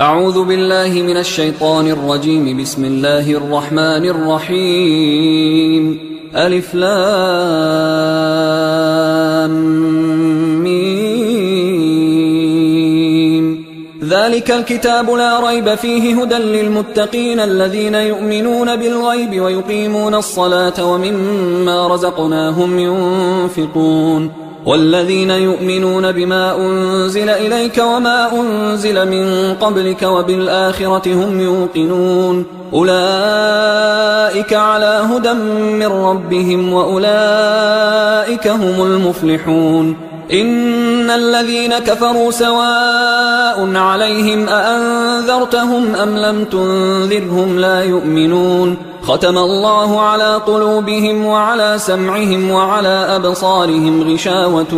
أعوذ بالله من الشيطان الرجيم. بسم الله الرحمن الرحيم. ألف لام ميم. ذلك الكتاب لا ريب فيه هدى للمتقين الذين يؤمنون بالغيب ويقيمون الصلاة ومما رزقناهم ينفقون والذين يؤمنون بما أنزل إليك وما أنزل من قبلك وبالآخرة هم يوقنون أولئك على هدى من ربهم وأولئك هم المفلحون. إن الذين كفروا سواء عليهم أأنذرتهم أم لم تنذرهم لا يؤمنون. ختم الله على قلوبهم وعلى سمعهم وعلى أبصارهم غشاوة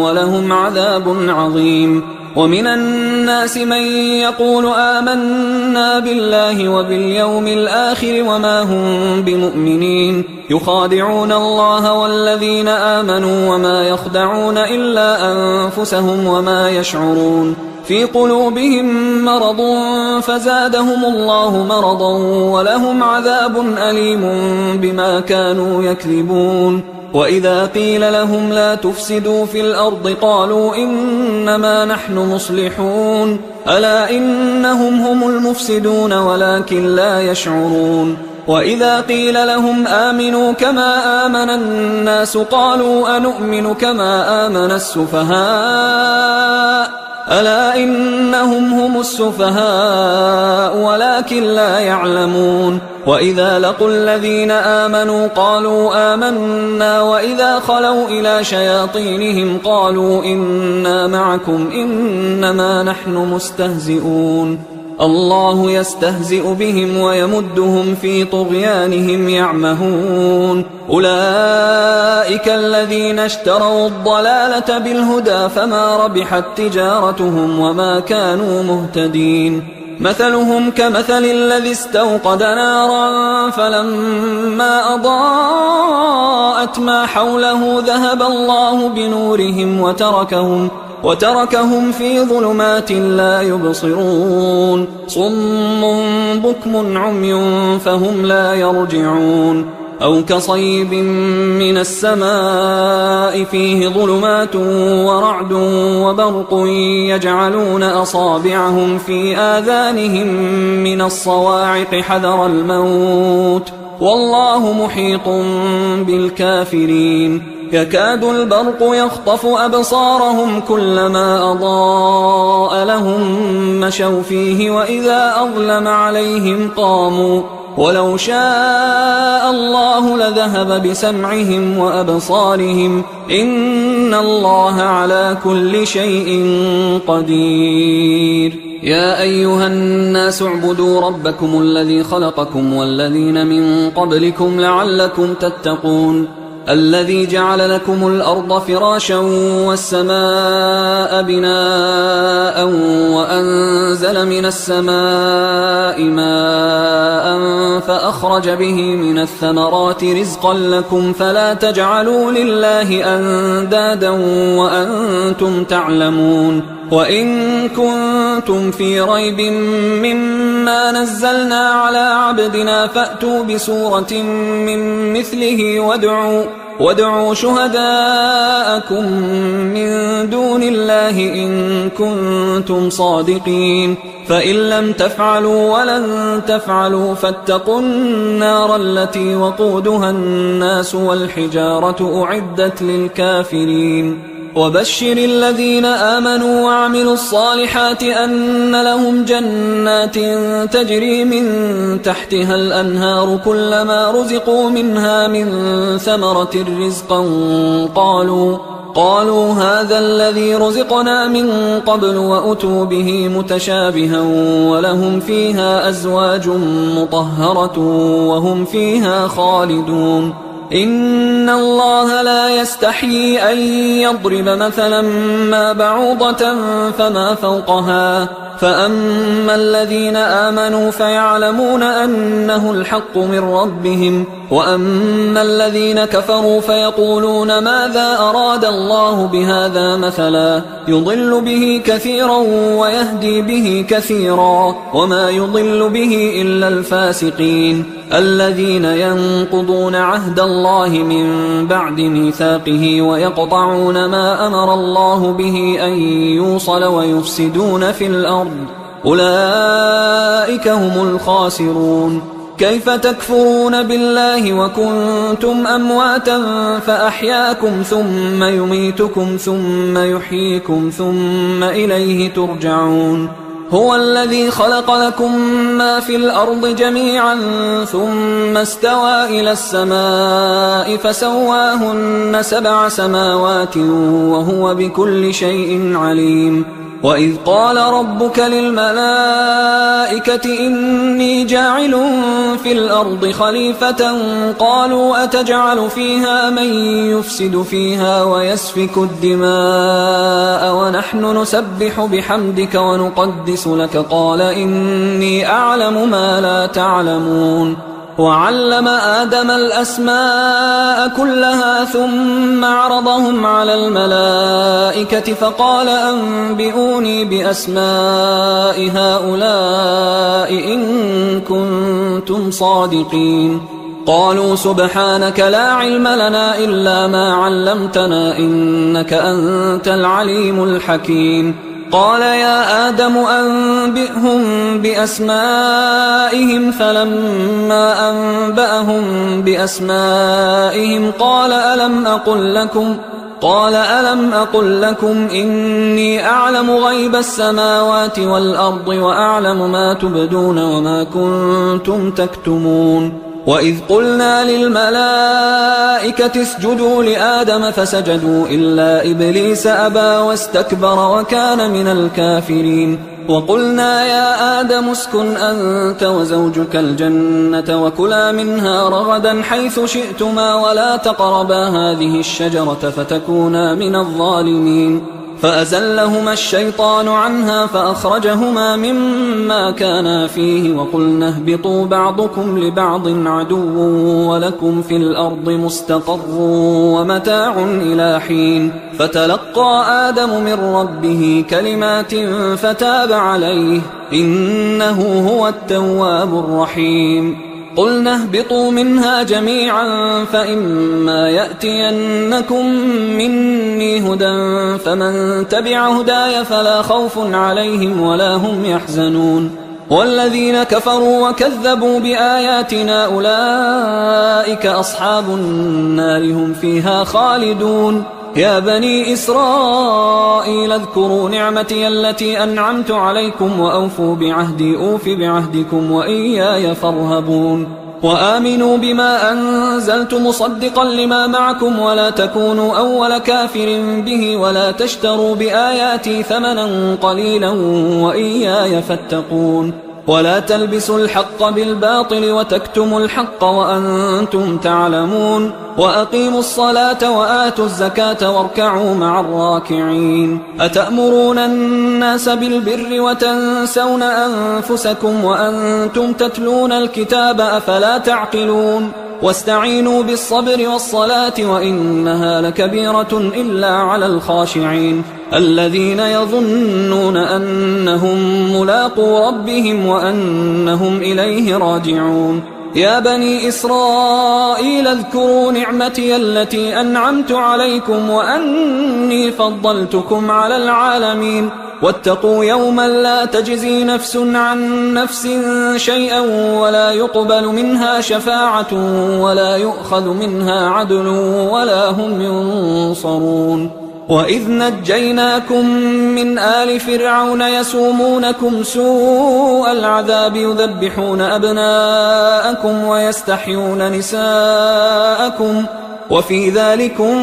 ولهم عذاب عظيم. ومن الناس من يقول آمنا بالله وباليوم الآخر وما هم بمؤمنين يخادعون الله والذين آمنوا وما يخدعون إلا أنفسهم وما يشعرون. في قلوبهم مرض فزادهم الله مرضا ولهم عذاب أليم بما كانوا يكذبون. وإذا قيل لهم لا تفسدوا في الأرض قالوا إنما نحن مصلحون ألا إنهم هم المفسدون ولكن لا يشعرون. وإذا قيل لهم آمنوا كما آمن الناس قالوا أنؤمن كما آمن السفهاء ألا إنهم هم السفهاء ولكن لا يعلمون. وإذا لقوا الذين آمنوا قالوا آمنا وإذا خلوا إلى شياطينهم قالوا إنا معكم إنما نحن مستهزئون. الله يستهزئ بهم ويمدهم في طغيانهم يعمهون. أولئك الذين اشتروا الضلالة بالهدى فما ربحت تجارتهم وما كانوا مهتدين. مثلهم كمثل الذي استوقد نارا فلما أضاءت ما حوله ذهب الله بنورهم وتركهم في ظلمات لا يبصرون. صم بكم عمي فهم لا يرجعون. أو كصيب من السماء فيه ظلمات ورعد وبرق يجعلون أصابعهم في آذانهم من الصواعق حذر الموت والله محيط بالكافرين. يكاد البرق يخطف أبصارهم كلما أضاء لهم مشوا فيه وإذا أظلم عليهم قاموا ولو شاء الله لذهب بسمعهم وأبصارهم إن الله على كل شيء قدير. يا أيها الناس اعبدوا ربكم الذي خلقكم والذين من قبلكم لعلكم تتقون. الذي جعل لكم الأرض فراشا والسماء بناء وأنزل من السماء ماء فأخرج به من الثمرات رزقا لكم فلا تجعلوا لله أندادا وأنتم تعلمون. وإن كنتم في ريب مما نزلنا على عبدنا فأتوا بسورة من مثله وادعوا شهداءكم من دون الله إن كنتم صادقين. فإن لم تفعلوا ولن تفعلوا فاتقوا النار التي وقودها الناس والحجارة أعدت للكافرين. وبشر الذين آمنوا وعملوا الصالحات أن لهم جنات تجري من تحتها الأنهار كلما رزقوا منها من ثمرة رزقا قالوا هذا الذي رزقنا من قبل وأتوا به متشابها ولهم فيها أزواج مطهرة وهم فيها خالدون. إن الله لا يستحيي أن يضرب مثلا ما بعوضة فما فوقها فأما الذين آمنوا فيعلمون أنه الحق من ربهم، وأما الذين كفروا فيقولون ماذا أراد الله بهذا مثلا يضل به كثيرا ويهدي به كثيرا، وما يضل به إلا الفاسقين الذين ينقضون عهد الله من بعد ميثاقه ويقطعون ما أمر الله به أن يوصل ويفسدون في الأرض، أولئك هم الخاسرون. كيف تكفرون بالله وكنتم أمواتا فأحياكم ثم يميتكم ثم يحييكم ثم إليه ترجعون. هو الذي خلق لكم ما في الأرض جميعا ثم استوى إلى السماء فسواهن 7 سماوات وهو بكل شيء عليم. وإذ قال ربك للملائكة إني جاعل في الأرض خليفة قالوا أتجعل فيها من يفسد فيها ويسفك الدماء ونحن نسبح بحمدك ونقدس لك قال إني أعلم ما لا تعلمون. وعلم آدم الأسماء كلها ثم عرضهم على الملائكة فقال أنبئوني بأسماء هؤلاء إن كنتم صادقين. قالوا سبحانك لا علم لنا إلا ما علمتنا إنك أنت العليم الحكيم. قال يا آدم أنبئهم بأسمائهم فلما أنبأهم بأسمائهم قال ألم أقل لكم إني أعلم غيب السماوات والأرض وأعلم ما تبدون وما كنتم تكتمون. وإذ قلنا للملائكة اسجدوا لآدم فسجدوا إلا إبليس أبى واستكبر وكان من الكافرين. وقلنا يا آدم اسكن أنت وزوجك الجنة وكلا منها رغدا حيث شئتما ولا تقربا هذه الشجرة فتكونا من الظالمين. فأزلهما الشيطان عنها فأخرجهما مما كانا فيه وقلنا اهبطوا بعضكم لبعض عدو ولكم في الأرض مستقر ومتاع إلى حين. فتلقى آدم من ربه كلمات فتاب عليه إنه هو التواب الرحيم. قلنا اهبطوا منها جميعا فإما يأتينكم مني هدى فمن تبع هداي فلا خوف عليهم ولا هم يحزنون. والذين كفروا وكذبوا بآياتنا أولئك أصحاب النار هم فيها خالدون. يا بني إسرائيل اذكروا نعمتي التي أنعمت عليكم وأوفوا بعهدي أوف بعهدكم وإياي فارهبون. وآمنوا بما أنزلت مصدقا لما معكم ولا تكونوا أول كافر به ولا تشتروا بآياتي ثمنا قليلا وإياي فاتقون. ولا تلبسوا الحق بالباطل وتكتموا الحق وأنتم تعلمون. وأقيموا الصلاة وآتوا الزكاة واركعوا مع الراكعين. أتأمرون الناس بالبر وتنسون أنفسكم وأنتم تتلون الكتاب أفلا تعقلون. واستعينوا بالصبر والصلاة وإنها لكبيرة إلا على الخاشعين الذين يظنون أنهم ملاقو ربهم وأنهم إليه راجعون. يا بني إسرائيل اذكروا نعمتي التي أنعمت عليكم وأني فضلتكم على العالمين. واتقوا يوما لا تجزي نفس عن نفس شيئا ولا يقبل منها شفاعة ولا يؤخذ منها عدل ولا هم ينصرون. وإذ نجيناكم من آل فرعون يسومونكم سوء العذاب يذبحون أبناءكم ويستحيون نساءكم وفي ذلكم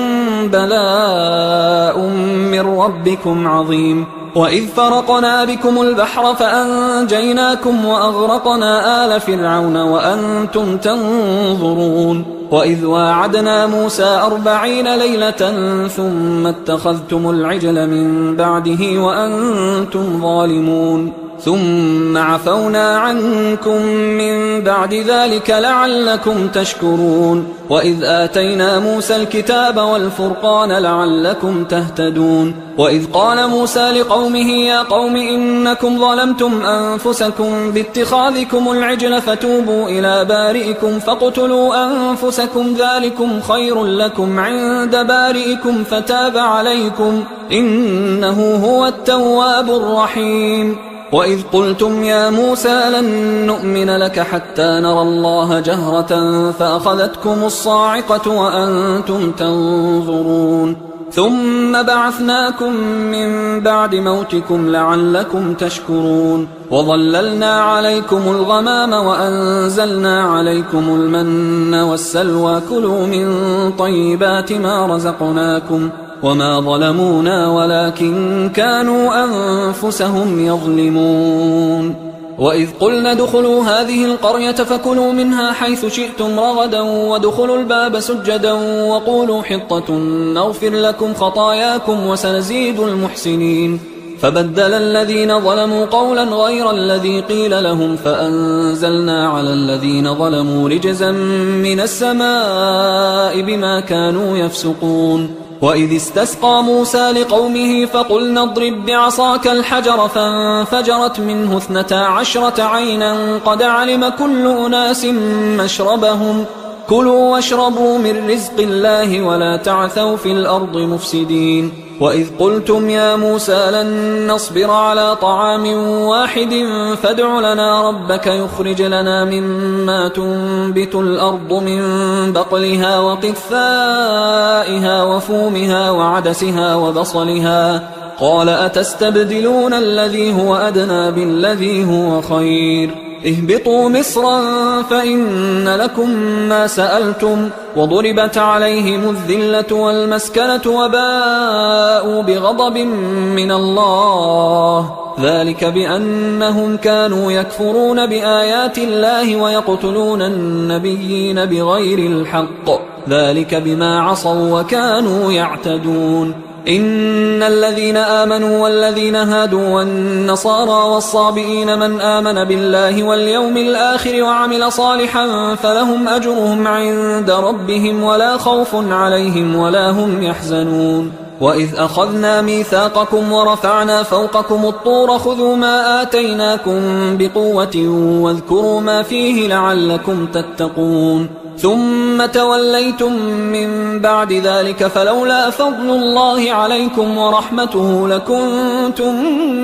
بلاء من ربكم عظيم. وإذ فرقنا بكم البحر فأنجيناكم وأغرقنا آل فرعون وأنتم تنظرون. وإذ واعدنا موسى 40 ليلة ثم اتخذتم العجل من بعده وأنتم ظالمون. ثم عفونا عنكم من بعد ذلك لعلكم تشكرون وإذ آتينا موسى الكتاب والفرقان لعلكم تهتدون وإذ قال موسى لقومه يا قوم إنكم ظلمتم أنفسكم باتخاذكم العجل فتوبوا إلى بارئكم فاقتلوا أنفسكم ذلكم خير لكم عند بارئكم فتاب عليكم إنه هو التواب الرحيم وإذ قلتم يا موسى لن نؤمن لك حتى نرى الله جهرة فأخذتكم الصاعقة وأنتم تنظرون ثم بعثناكم من بعد موتكم لعلكم تشكرون وظللنا عليكم الغمام وأنزلنا عليكم المن والسلوى كلوا من طيبات ما رزقناكم وما ظلمونا ولكن كانوا أنفسهم يظلمون وإذ قلنا ادخلوا هذه القرية فكلوا منها حيث شئتم رغدا وادخلوا الباب سجدا وقولوا حطة نغفر لكم خطاياكم وسنزيد المحسنين فبدل الذين ظلموا قولا غير الذي قيل لهم فأنزلنا على الذين ظلموا رجزا من السماء بما كانوا يفسقون وإذ استسقى موسى لقومه فقلنا اضرب بعصاك الحجر فانفجرت منه 12 عينا قد علم كل أناس مشربهم كلوا واشربوا من رزق الله ولا تعثوا في الأرض مفسدين وإذ قلتم يا موسى لن نصبر على طعام واحد فادع لنا ربك يخرج لنا مما تنبت الأرض من بقلها وقثائها وفومها وعدسها وبصلها قال أتستبدلون الذي هو أدنى بالذي هو خير اهبطوا مصرا فإن لكم ما سألتم وضربت عليهم الذلة والمسكنة وباءوا بغضب من الله ذلك بأنهم كانوا يكفرون بآيات الله ويقتلون النبيين بغير الحق ذلك بما عصوا وكانوا يعتدون إن الذين آمنوا والذين هادوا والنصارى والصابئين من آمن بالله واليوم الآخر وعمل صالحا فلهم أجرهم عند ربهم ولا خوف عليهم ولا هم يحزنون وإذ أخذنا ميثاقكم ورفعنا فوقكم الطور خذوا ما آتيناكم بقوة واذكروا ما فيه لعلكم تتقون ثم توليتم من بعد ذلك فلولا فضل الله عليكم ورحمته لكنتم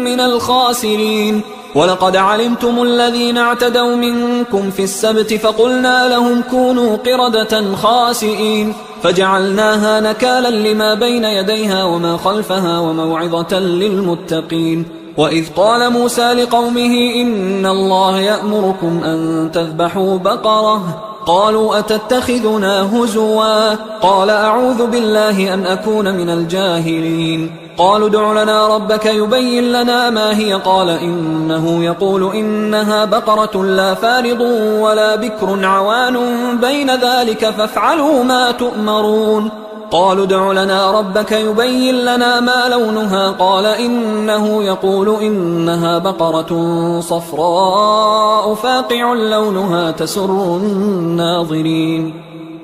من الخاسرين ولقد علمتم الذين اعتدوا منكم في السبت فقلنا لهم كونوا قردة خاسئين فجعلناها نكالا لما بين يديها وما خلفها وموعظة للمتقين وإذ قال موسى لقومه إن الله يأمركم أن تذبحوا بقرة قالوا أتتخذنا هزوا قال أعوذ بالله أن أكون من الجاهلين قالوا ادع لنا ربك يبين لنا ما هي قال إنه يقول إنها بقرة لا فارض ولا بكر عوان بين ذلك فافعلوا ما تؤمرون قالوا ادع لنا ربك يبين لنا ما لونها قال إنه يقول إنها بقرة صفراء فاقع لونها تسر الناظرين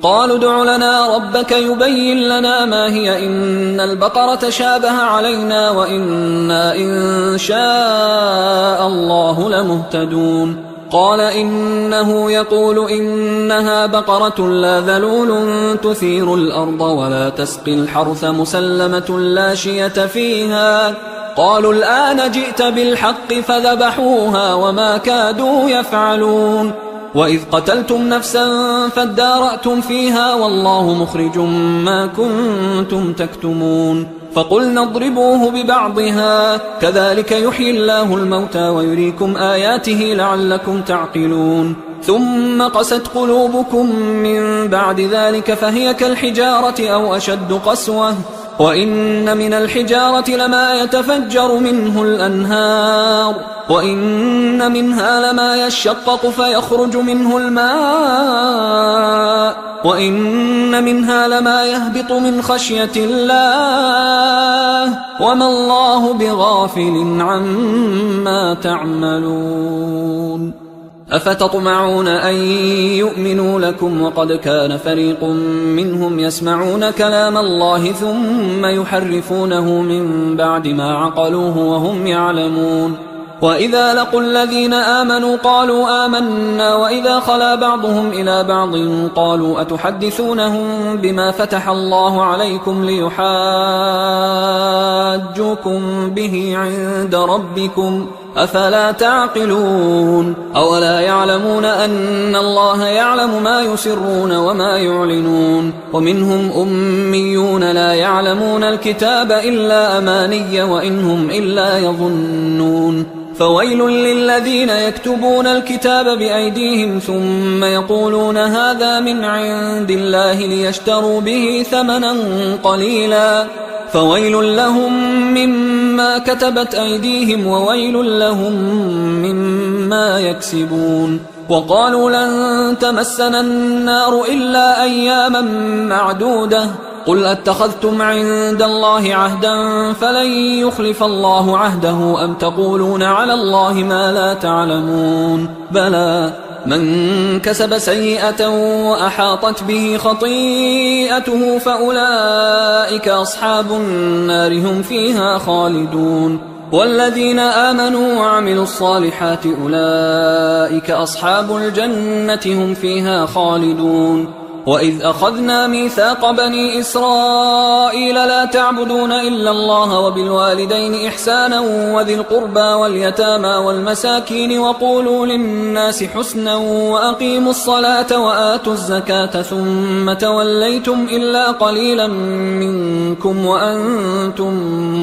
قالوا ادع لنا ربك يبين لنا ما هي إن البقرة شابه علينا وإنا إن شاء الله لمهتدون قال إنه يقول إنها بقرة لا ذلول تثير الأرض ولا تسقي الحرث مسلمة لا شية فيها قالوا الآن جئت بالحق فذبحوها وما كادوا يفعلون وإذ قتلتم نفسا فادارأتم فيها والله مخرج ما كنتم تكتمون فقلنا اضربوه ببعضها كذلك يحيي الله الموتى ويريكم آياته لعلكم تعقلون ثم قست قلوبكم من بعد ذلك فهي كالحجارة أو أشد قسوة وإن من الحجارة لما يتفجر منه الأنهار وإن منها لما يشقق فيخرج منه الماء وإن منها لما يهبط من خشية الله وما الله بغافل عما تعملون. أفتطمعون أن يؤمنوا لكم وقد كان فريق منهم يسمعون كلام الله ثم يحرفونه من بعد ما عقلوه وهم يعلمون. وإذا لقوا الذين آمنوا قالوا آمنا وإذا خلا بعضهم إلى بعض قالوا أتحدثونهم بما فتح الله عليكم ليحاجوكم به عند ربكم أفلا تعقلون. أولا يعلمون أن الله يعلم ما يسرون وما يعلنون. ومنهم أميون لا يعلمون الكتاب إلا أماني وإنهم إلا يظنون. فويل للذين يكتبون الكتاب بأيديهم ثم يقولون هذا من عند الله ليشتروا به ثمنا قليلا فويل لهم مما كتبت أيديهم وويل لهم مما يكسبون. وقالوا لن تمسنا النار إلا أياما معدودة قل أتخذتم عند الله عهدا فلن يخلف الله عهده أم تقولون على الله ما لا تعلمون. بلى من كسب سيئة وأحاطت به خطيئته فأولئك أصحاب النار هم فيها خالدون. والذين آمنوا وعملوا الصالحات أولئك أصحاب الجنة هم فيها خالدون. وإذ أخذنا ميثاق بني إسرائيل لا تعبدون إلا الله وبالوالدين إحسانا وذي القربى واليتامى والمساكين وقولوا للناس حسنا وأقيموا الصلاة وآتوا الزكاة ثم توليتم إلا قليلا منكم وأنتم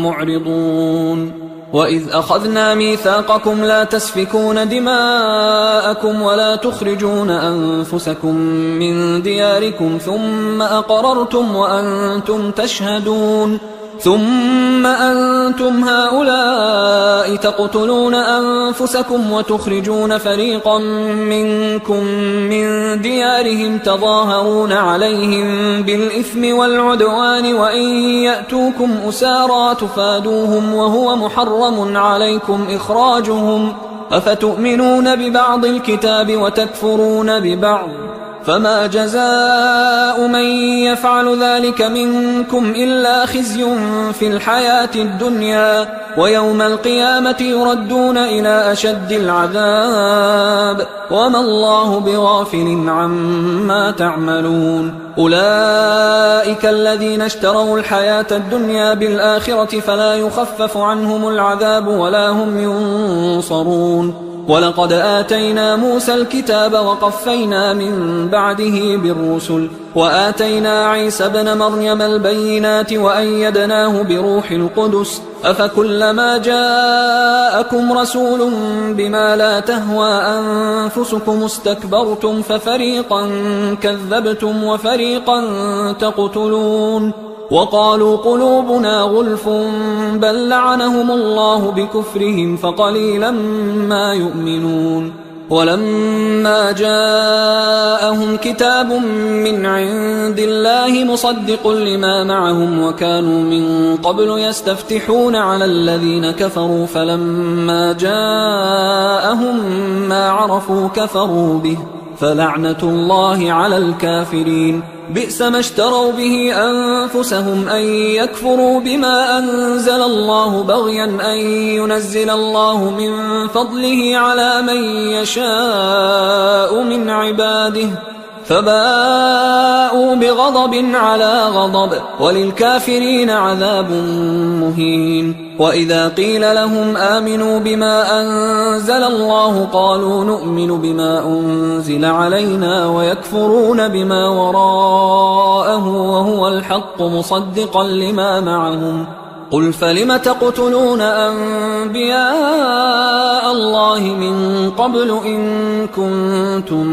معرضون. وإذ أخذنا ميثاقكم لا تسفكون دماءكم ولا تخرجون أنفسكم من دياركم ثم أقررتم وأنتم تشهدون ثم أنتم هؤلاء تقتلون أنفسكم وتخرجون فريقا منكم من ديارهم تظاهرون عليهم بالإثم والعدوان وإن يأتوكم أسارى تفادوهم وهو محرم عليكم إخراجهم أفتؤمنون ببعض الكتاب وتكفرون ببعض فما جزاء من يفعل ذلك منكم إلا خزي في الحياة الدنيا ويوم القيامة يردون إلى أشد العذاب وما الله بغافل عما تعملون. أولئك الذين اشتروا الحياة الدنيا بالآخرة فلا يخفف عنهم العذاب ولا هم ينصرون. ولقد آتينا موسى الكتاب وقفينا من بعده بالرسل وآتينا عيسى ابن مريم البينات وأيدناه بروح القدس أفكلما جاءكم رسول بما لا تهوى أنفسكم استكبرتم ففريقا كذبتم وفريقا تقتلون. وقالوا قلوبنا غلف بل لعنهم الله بكفرهم فقليلا ما يؤمنون. ولما جاءهم كتاب من عند الله مصدق لما معهم وكانوا من قبل يستفتحون على الذين كفروا فلما جاءهم ما عرفوا كفروا به فلعنة الله على الكافرين. بئس ما اشتروا به أنفسهم أن يكفروا بما أنزل الله بغيا أن ينزل الله من فضله على من يشاء من عباده فباءوا بغضب على غضب وللكافرين عذاب مهين. وإذا قيل لهم آمنوا بما أنزل الله قالوا نؤمن بما أنزل علينا ويكفرون بما وراءه وهو الحق مصدقا لما معهم قل فلم تقتلون أنبياء الله من قبل إن كنتم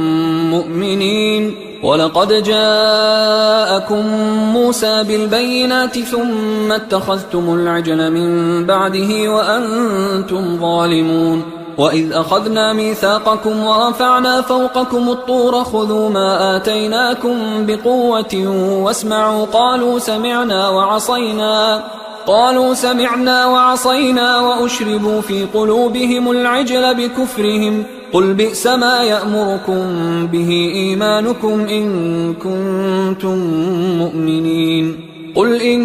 مؤمنين. ولقد جاءكم موسى بالبينات ثم اتخذتم العجل من بعده وأنتم ظالمون. وإذ أخذنا ميثاقكم ورفعنا فوقكم الطور خذوا ما آتيناكم بقوة واسمعوا قالوا سمعنا وعصينا وأشربوا في قلوبهم العجل بكفرهم قل بئس ما يأمركم به إيمانكم إن كنتم مؤمنين قل إن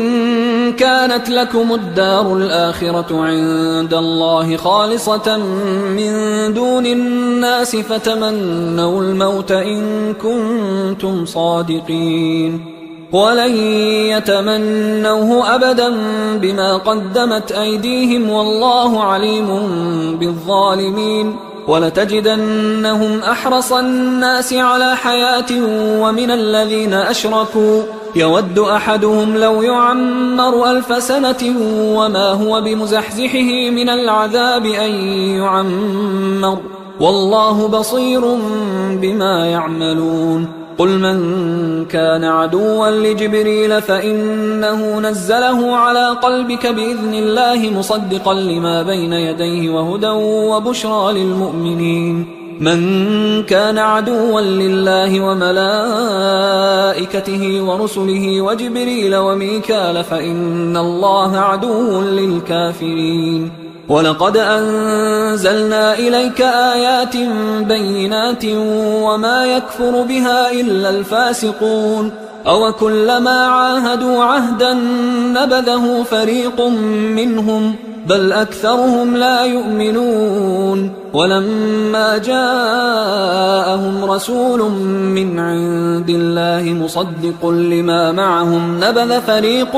كانت لكم الدار الآخرة عند الله خالصة من دون الناس فتمنوا الموت إن كنتم صادقين ولن يتمنوه أبدا بما قدمت أيديهم والله عليم بالظالمين ولتجدنهم أحرص الناس على حياة ومن الذين أشركوا يود أحدهم لو يعمر 1000 سنة وما هو بمزحزحه من العذاب أن يعمر والله بصير بما يعملون قل من كان عدوا لجبريل فإنه نزله على قلبك بإذن الله مصدقا لما بين يديه وهدى وبشرى للمؤمنين من كان عدوا لله وملائكته ورسله وجبريل وميكال فإن الله عدو للكافرين ولقد أنزلنا إليك آيات بينات وما يكفر بها إلا الفاسقون أوكلما عاهدوا عهدا نبذه فريق منهم بل أكثرهم لا يؤمنون ولما جاءهم رسول من عند الله مصدق لما معهم نبذ فريق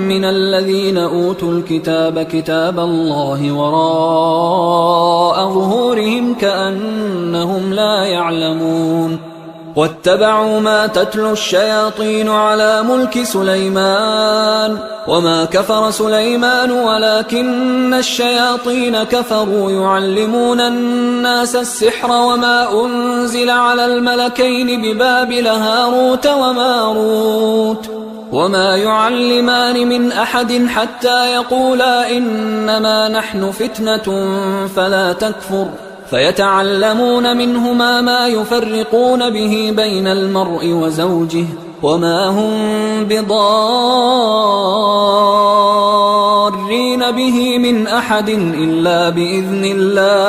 من الذين أوتوا الكتاب كتاب الله وراء ظهورهم كأنهم لا يعلمون واتبعوا ما تتلو الشياطين على ملك سليمان وما كفر سليمان ولكن الشياطين كفروا يعلمون الناس السحر وما أنزل على الملكين ببابل هاروت وماروت وما يعلمان من أحد حتى يقولا إنما نحن فتنة فلا تكفر فيتعلمون منهما ما يفرقون به بين المرء وزوجه وما هم بضارين به من أحد إلا بإذن الله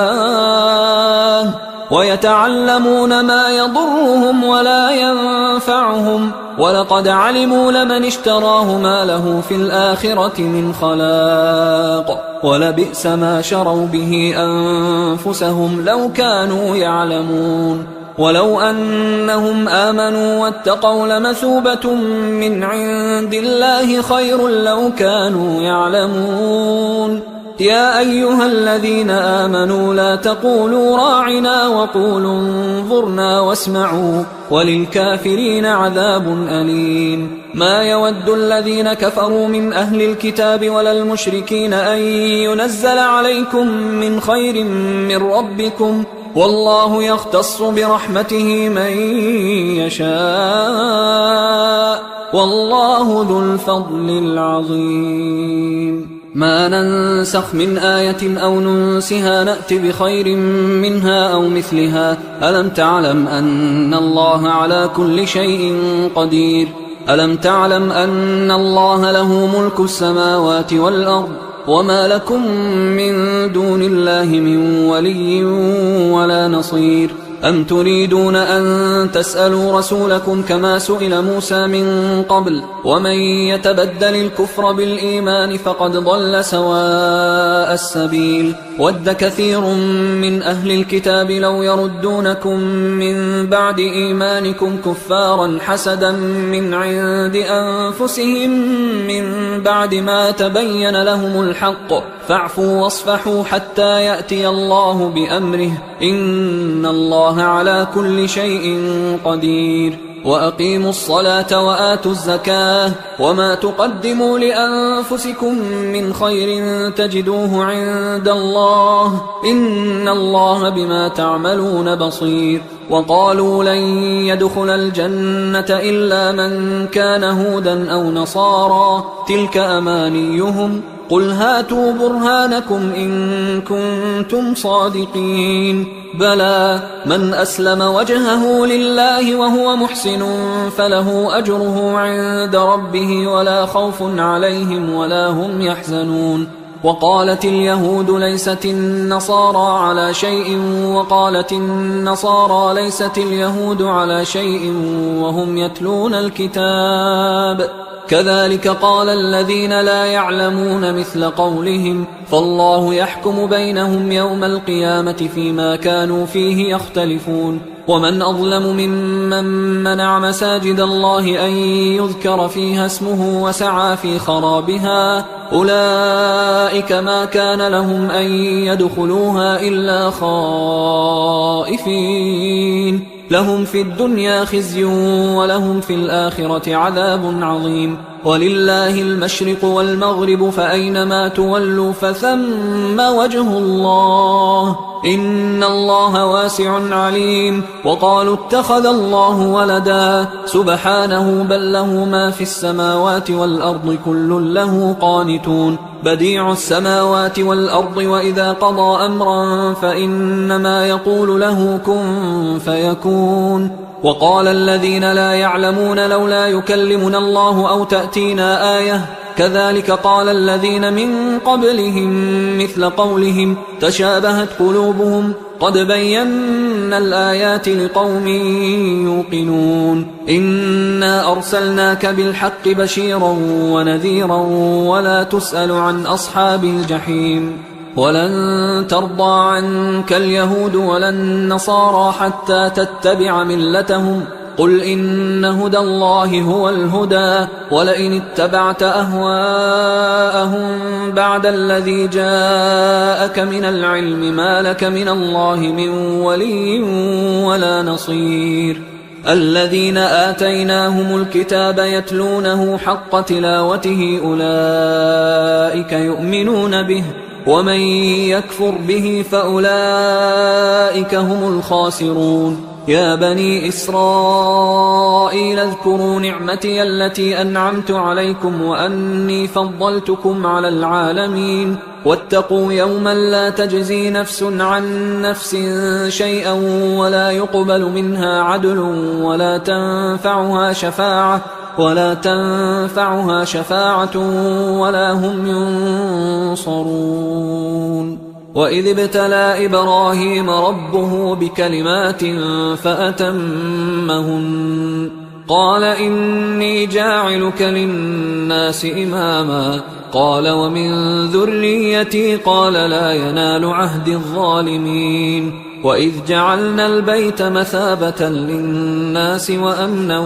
ويتعلمون ما يضرهم ولا ينفعهم ولقد علموا لمن اشتراه ما له في الآخرة من خلاق ولبئس ما شروا به أنفسهم لو كانوا يعلمون ولو أنهم آمنوا واتقوا لمثوبة من عند الله خير لو كانوا يعلمون يا أيها الذين آمنوا لا تقولوا راعنا وقولوا انظرنا واسمعوا وللكافرين عذاب أليم ما يود الذين كفروا من أهل الكتاب ولا المشركين أن ينزل عليكم من خير من ربكم والله يختص برحمته من يشاء والله ذو الفضل العظيم ما ننسخ من آية أو ننسها نأت بخير منها أو مثلها ألم تعلم أن الله على كل شيء قدير ألم تعلم أن الله له ملك السماوات والأرض وما لكم من دون الله من ولي ولا نصير أم تريدون أن تسألوا رسولكم كما سئل موسى من قبل ومن يتبدل الكفر بالإيمان فقد ضل سواء السبيل ود كثير من أهل الكتاب لو يردونكم من بعد إيمانكم كفارا حسدا من عند أنفسهم من بعد ما تبين لهم الحق فاعفوا واصفحوا حتى يأتي الله بأمره إن الله على كل شيء قدير وأقيموا الصلاة وآتوا الزكاة وما تقدموا لأنفسكم من خير تجدوه عند الله إن الله بما تعملون بصير وقالوا لن يدخل الجنة إلا من كان هودا أو نصارى تلك أمانيهم قل هاتوا برهانكم إن كنتم صادقين بلى من أسلم وجهه لله وهو محسن فله أجره عند ربه ولا خوف عليهم ولا هم يحزنون وقالت اليهود ليست النصارى على شيء وقالت النصارى ليست اليهود على شيء وهم يتلون الكتاب كذلك قال الذين لا يعلمون مثل قولهم فالله يحكم بينهم يوم القيامة فيما كانوا فيه يختلفون ومن أظلم ممن منع مساجد الله أن يذكر فيها اسمه وسعى في خرابها أولئك ما كان لهم أن يدخلوها إلا خائفين لهم في الدنيا خزي ولهم في الآخرة عذاب عظيم ولله المشرق والمغرب فأينما تولوا فثم وجه الله إن الله واسع عليم وقالوا اتخذ الله ولدا سبحانه بل له ما في السماوات والأرض كل له قانتون بديع السماوات والأرض وإذا قضى أمرا فإنما يقول له كن فيكون وقال الذين لا يعلمون لولا يكلمنا الله أو تأتينا آية كذلك قال الذين من قبلهم مثل قولهم تشابهت قلوبهم قد بينا الآيات لقوم يوقنون إنا أرسلناك بالحق بشيرا ونذيرا ولا تسأل عن أصحاب الجحيم ولن ترضى عنك اليهود ولا النصارى حتى تتبع ملتهم قل إن هدى الله هو الهدى ولئن اتبعت أهواءهم بعد الذي جاءك من العلم ما لك من الله من ولي ولا نصير الذين آتيناهم الكتاب يتلونه حق تلاوته أولئك يؤمنون به ومن يكفر به فأولئك هم الخاسرون يا بني إسرائيل اذكروا نعمتي التي أنعمت عليكم وأني فضلتكم على العالمين واتقوا يوما لا تجزي نفس عن نفس شيئا ولا يقبل منها عدل ولا تنفعها شفاعة ولا هم ينصرون وإذ ابتلى إبراهيم ربه بكلمات فأتمهن قال إني جاعلك للناس إماما قال ومن ذريتي قال لا ينال عهد الظالمين وإذ جعلنا البيت مثابة للناس وأمنا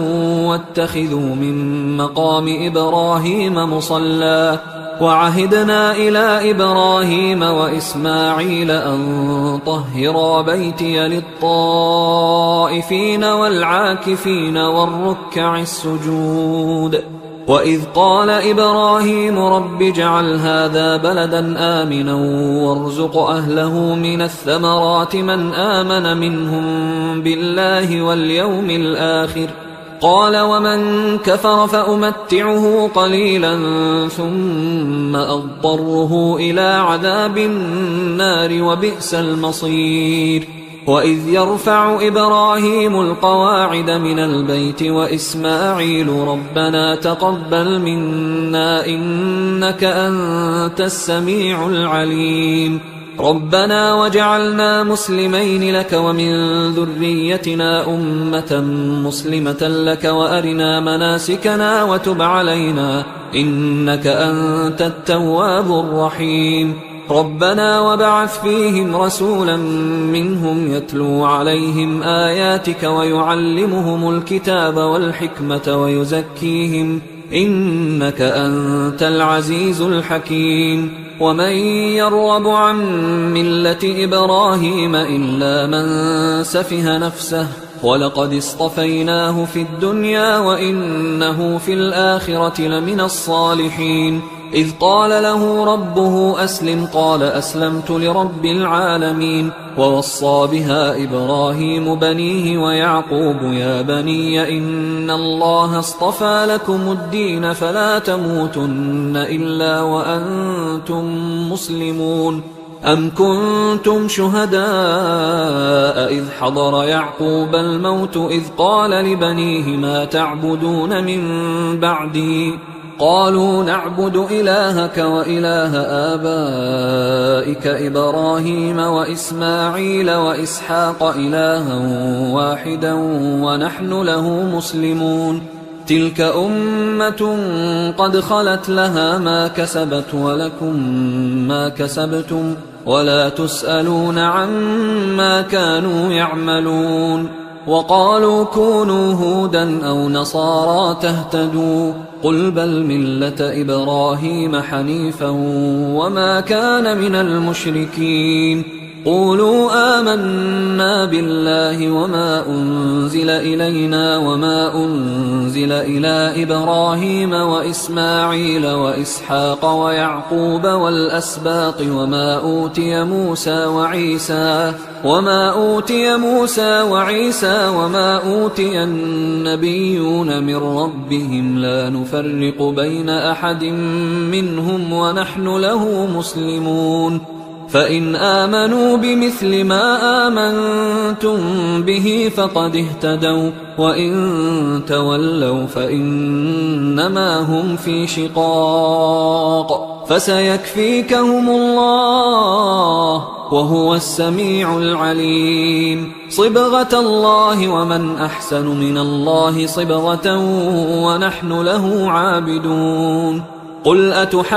واتخذوا من مقام إبراهيم مصلى وعهدنا إلى إبراهيم وإسماعيل أن طهرا بيتي للطائفين والعاكفين والركع السجود وإذ قال إبراهيم رب اجعل هذا بلدا آمنا وارزق أهله من الثمرات من آمن منهم بالله واليوم الآخر قال ومن كفر فأمتعه قليلا ثم أضطره إلى عذاب النار وبئس المصير وإذ يرفع إبراهيم القواعد من البيت وإسماعيل ربنا تقبل منا إنك أنت السميع العليم ربنا وجعلنا مسلمين لك ومن ذريتنا أمة مسلمة لك وأرنا مناسكنا وتب علينا إنك أنت التواب الرحيم ربنا وابعث فيهم رسولا منهم يتلو عليهم آياتك ويعلمهم الكتاب والحكمة ويزكيهم إنك أنت العزيز الحكيم ومن يرغب عن ملة إبراهيم إلا من سفه نفسه ولقد اصطفيناه في الدنيا وإنه في الآخرة لمن الصالحين إذ قال له ربه أسلم قال أسلمت لرب العالمين. ووصى بها إبراهيم بنيه ويعقوب يا بني إن الله اصطفى لكم الدين فلا تموتن إلا وأنتم مسلمون. أم كنتم شهداء إذ حضر يعقوب الموت إذ قال لبنيه ما تعبدون من بعدي قالوا نعبد إلهك وإله آبائك إبراهيم وإسماعيل وإسحاق إلها واحدا ونحن له مسلمون. تلك أمة قد خلت لها ما كسبت ولكم ما كسبتم ولا تسألون عما كانوا يعملون. وقالوا كونوا هودا أو نصارى تهتدوا قل بل ملة إبراهيم حنيفا وما كان من المشركين. قولوا آمنا بالله وما أنزل إلينا وما أنزل إلى إبراهيم وإسماعيل وإسحاق ويعقوب والأسباط وما أوتي موسى وعيسى وما أوتي النبيون من ربهم لا نفرق بين أحد منهم ونحن له مسلمون. فإن آمنوا بمثل ما آمنتم به فقد اهتدوا وإن تولوا فإنما هم في شقاق فسيكفيكهم الله وهو السميع العليم. صبغة الله ومن أحسن من الله صبغة ونحن له عابدون. قل أتحاجوننا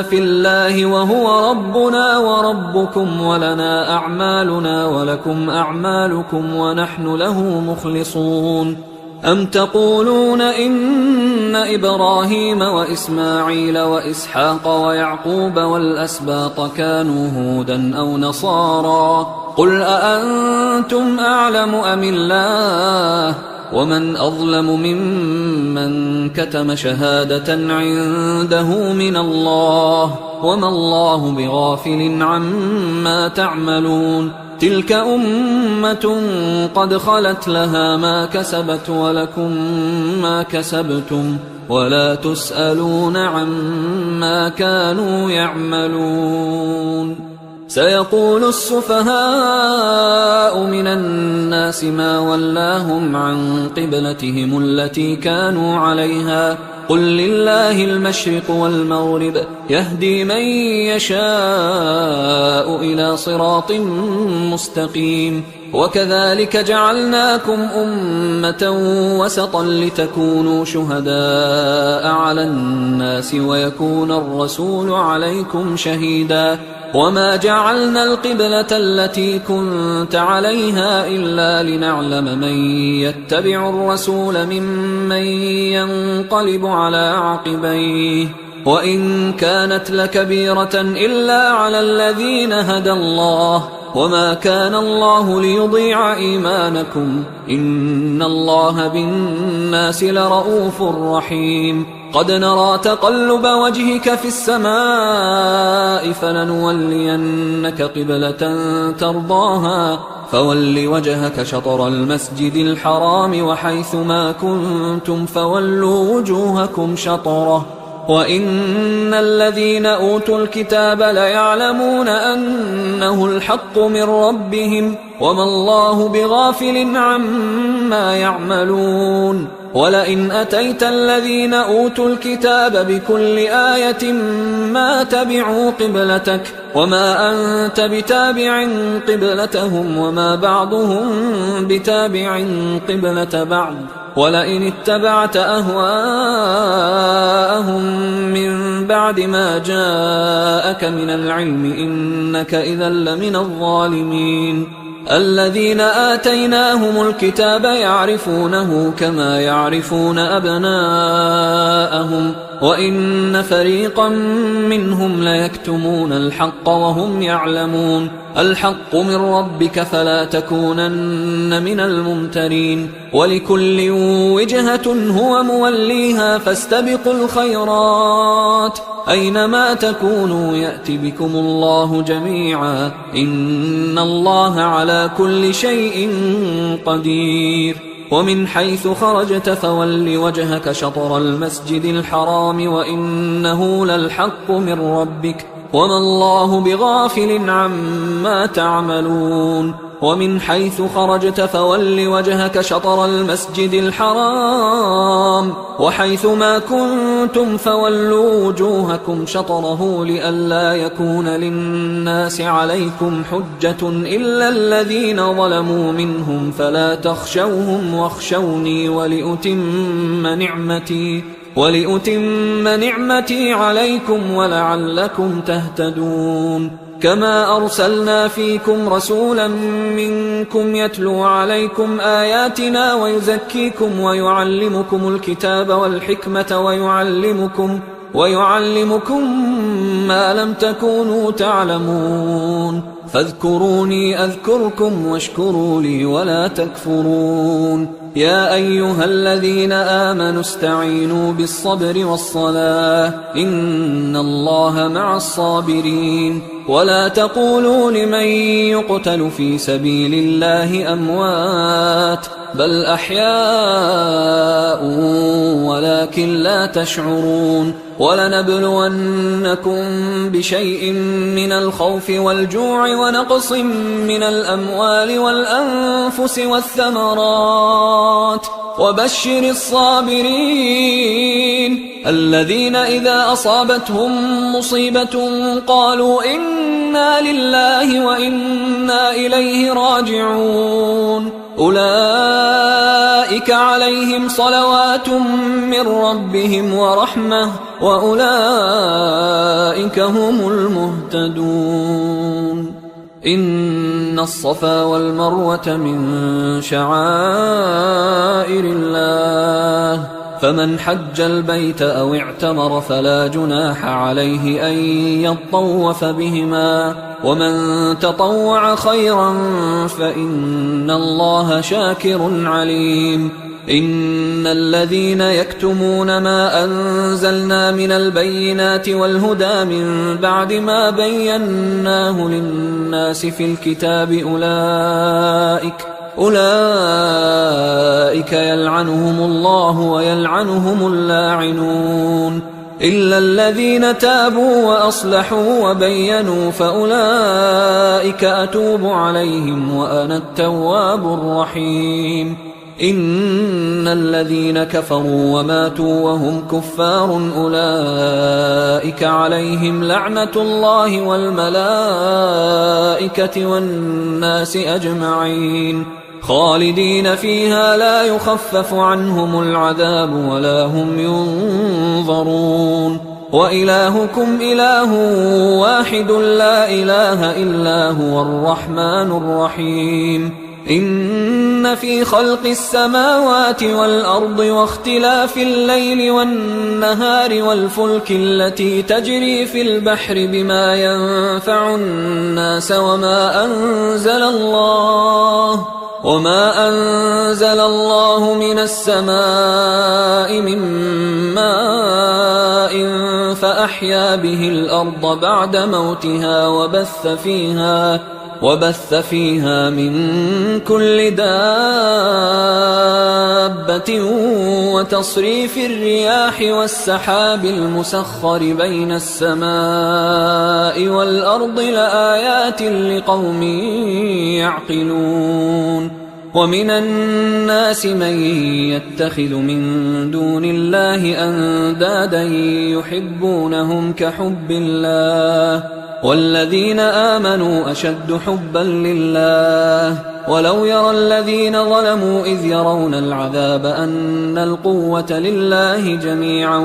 في الله وهو ربنا وربكم ولنا أعمالنا ولكم أعمالكم ونحن له مخلصون. أم تقولون إن إبراهيم وإسماعيل وإسحاق ويعقوب والأسباط كانوا هودا أو نصارى قل أأنتم أعلم أم الله ومن أظلم ممن كتم شهادة عنده من الله وما الله بغافل عما تعملون. تلك أمة قد خلت لها ما كسبت ولكم ما كسبتم ولا تسألون عما كانوا يعملون. سيقول السفهاء من الناس ما ولاهم عن قبلتهم التي كانوا عليها قل لله المشرق والمغرب يهدي من يشاء إلى صراط مستقيم. وكذلك جعلناكم أمة وسطا لتكونوا شهداء على الناس ويكون الرسول عليكم شهيدا. وما جعلنا القبلة التي كنت عليها إلا لنعلم من يتبع الرسول ممن ينقلب على عقبيه وإن كانت لكبيرة إلا على الذين هدى الله وما كان الله ليضيع إيمانكم إن الله بالناس لرؤوف رحيم. قد نرى تقلب وجهك في السماء فلنولينك قبلة ترضاها فول وجهك شطر المسجد الحرام وحيث ما كنتم فولوا وجوهكم شطره وإن الذين أوتوا الكتاب ليعلمون أنه الحق من ربهم وما الله بغافل عما يعملون. ولئن أتيت الذين أوتوا الكتاب بكل آية ما تبعوا قبلتك وما أنت بتابع قبلتهم وما بعضهم بتابع قبلة بعض ولئن اتبعت أهواءهم من بعد ما جاءك من العلم إنك إذا لمن الظالمين. الذين آتيناهم الكتاب يعرفونه كما يعرفون أبناءهم وإن فريقا منهم ليكتمون الحق وهم يعلمون. الحق من ربك فلا تكونن من الممترين ولكل وجهة هو موليها فاستبقوا الخيرات أينما تكونوا يأت بكم الله جميعا إن الله على كل شيء قدير ومن حيث خرجت فول وجهك شطر المسجد الحرام وإنه للحق من ربك وما الله بغافل عما تعملون ومن حيث خرجت فول وجهك شطر المسجد الحرام وحيث ما كنتم فولوا وجوهكم شطره لئلا يكون للناس عليكم حجة إلا الذين ظلموا منهم فلا تخشوهم واخشوني ولأتم نعمتي عليكم ولعلكم تهتدون كما أرسلنا فيكم رسولا منكم يتلو عليكم آياتنا ويزكيكم ويعلمكم الكتاب والحكمة ويعلمكم ما لم تكونوا تعلمون فاذكروني أذكركم واشكروا لي ولا تكفرون يا أيها الذين آمنوا استعينوا بالصبر والصلاة إن الله مع الصابرين ولا تقولوا لمن يقتل في سبيل الله أموات بل أحياء ولكن لا تشعرون ولنبلونكم بشيء من الخوف والجوع ونقص من الأموال والأنفس والثمرات وبشر الصابرين الذين إذا أصابتهم مصيبة قالوا إنا لله وإنا إليه راجعون أولئك عليهم صلوات من ربهم ورحمة وأولئك هم المهتدون إن الصفا والمروة من شعائر الله فمن حج البيت أو اعتمر فلا جناح عليه أن يطوف بهما ومن تطوع خيرا فإن الله شاكر عليم إن الذين يكتمون ما أنزلنا من البينات والهدى من بعد ما بيناه للناس في الكتاب أولئك يلعنهم الله ويلعنهم اللاعنون إلا الذين تابوا وأصلحوا وبينوا فأولئك أتوب عليهم وأنا التواب الرحيم إن الذين كفروا وماتوا وهم كفار أولئك عليهم لعنة الله والملائكة والناس أجمعين خالدين فيها لا يخفف عنهم العذاب ولا هم ينظرون وإلهكم إله واحد لا إله إلا هو الرحمن الرحيم إن في خلق السماوات والأرض واختلاف الليل والنهار والفلك التي تجري في البحر بما ينفع الناس وما أنزل الله من السماء من ماء فأحيا به الأرض بعد موتها وبث فيها من كل دابة وتصريف الرياح والسحاب المسخر بين السماء والأرض لآيات لقوم يعقلون ومن الناس من يتخذ من دون الله أندادا يحبونهم كحب الله والذين آمنوا أشد حبا لله ولو يرى الذين ظلموا إذ يرون العذاب أن القوة لله جميعا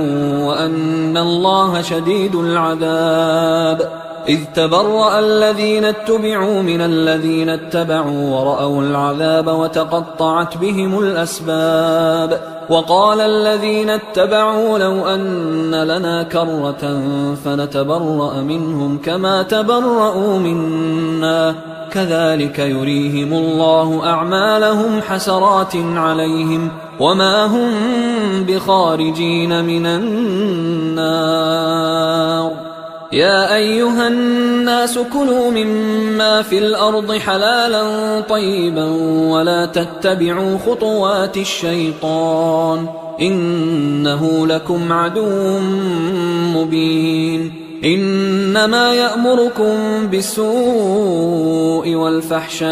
وأن الله شديد العذاب إذ تبرأ الذين اتبعوا من الذين اتبعوا ورأوا العذاب وتقطعت بهم الأسباب وقال الذين اتبعوا لو أن لنا كرة فنتبرأ منهم كما تبرأوا منا كذلك يريهم الله أعمالهم حسرات عليهم وما هم بخارجين من النار. يا أيها الناس كلوا مما في الأرض حلالا طيبا ولا تتبعوا خطوات الشيطان إنه لكم عدو مبين. إنما يأمركم بالسوء والفحشاء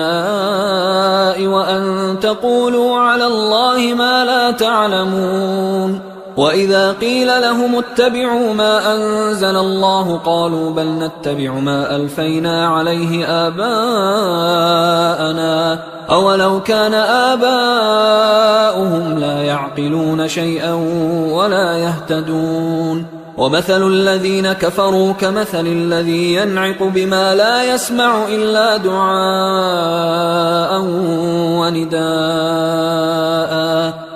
وأن تقولوا على الله ما لا تعلمون. وإذا قيل لهم اتبعوا ما أنزل الله قالوا بل نتبع ما ألفينا عليه آباءنا أولو كان آباؤهم لا يعقلون شيئا ولا يهتدون. ومثل الذين كفروا كمثل الذي ينعق بما لا يسمع إلا دعاء ونداء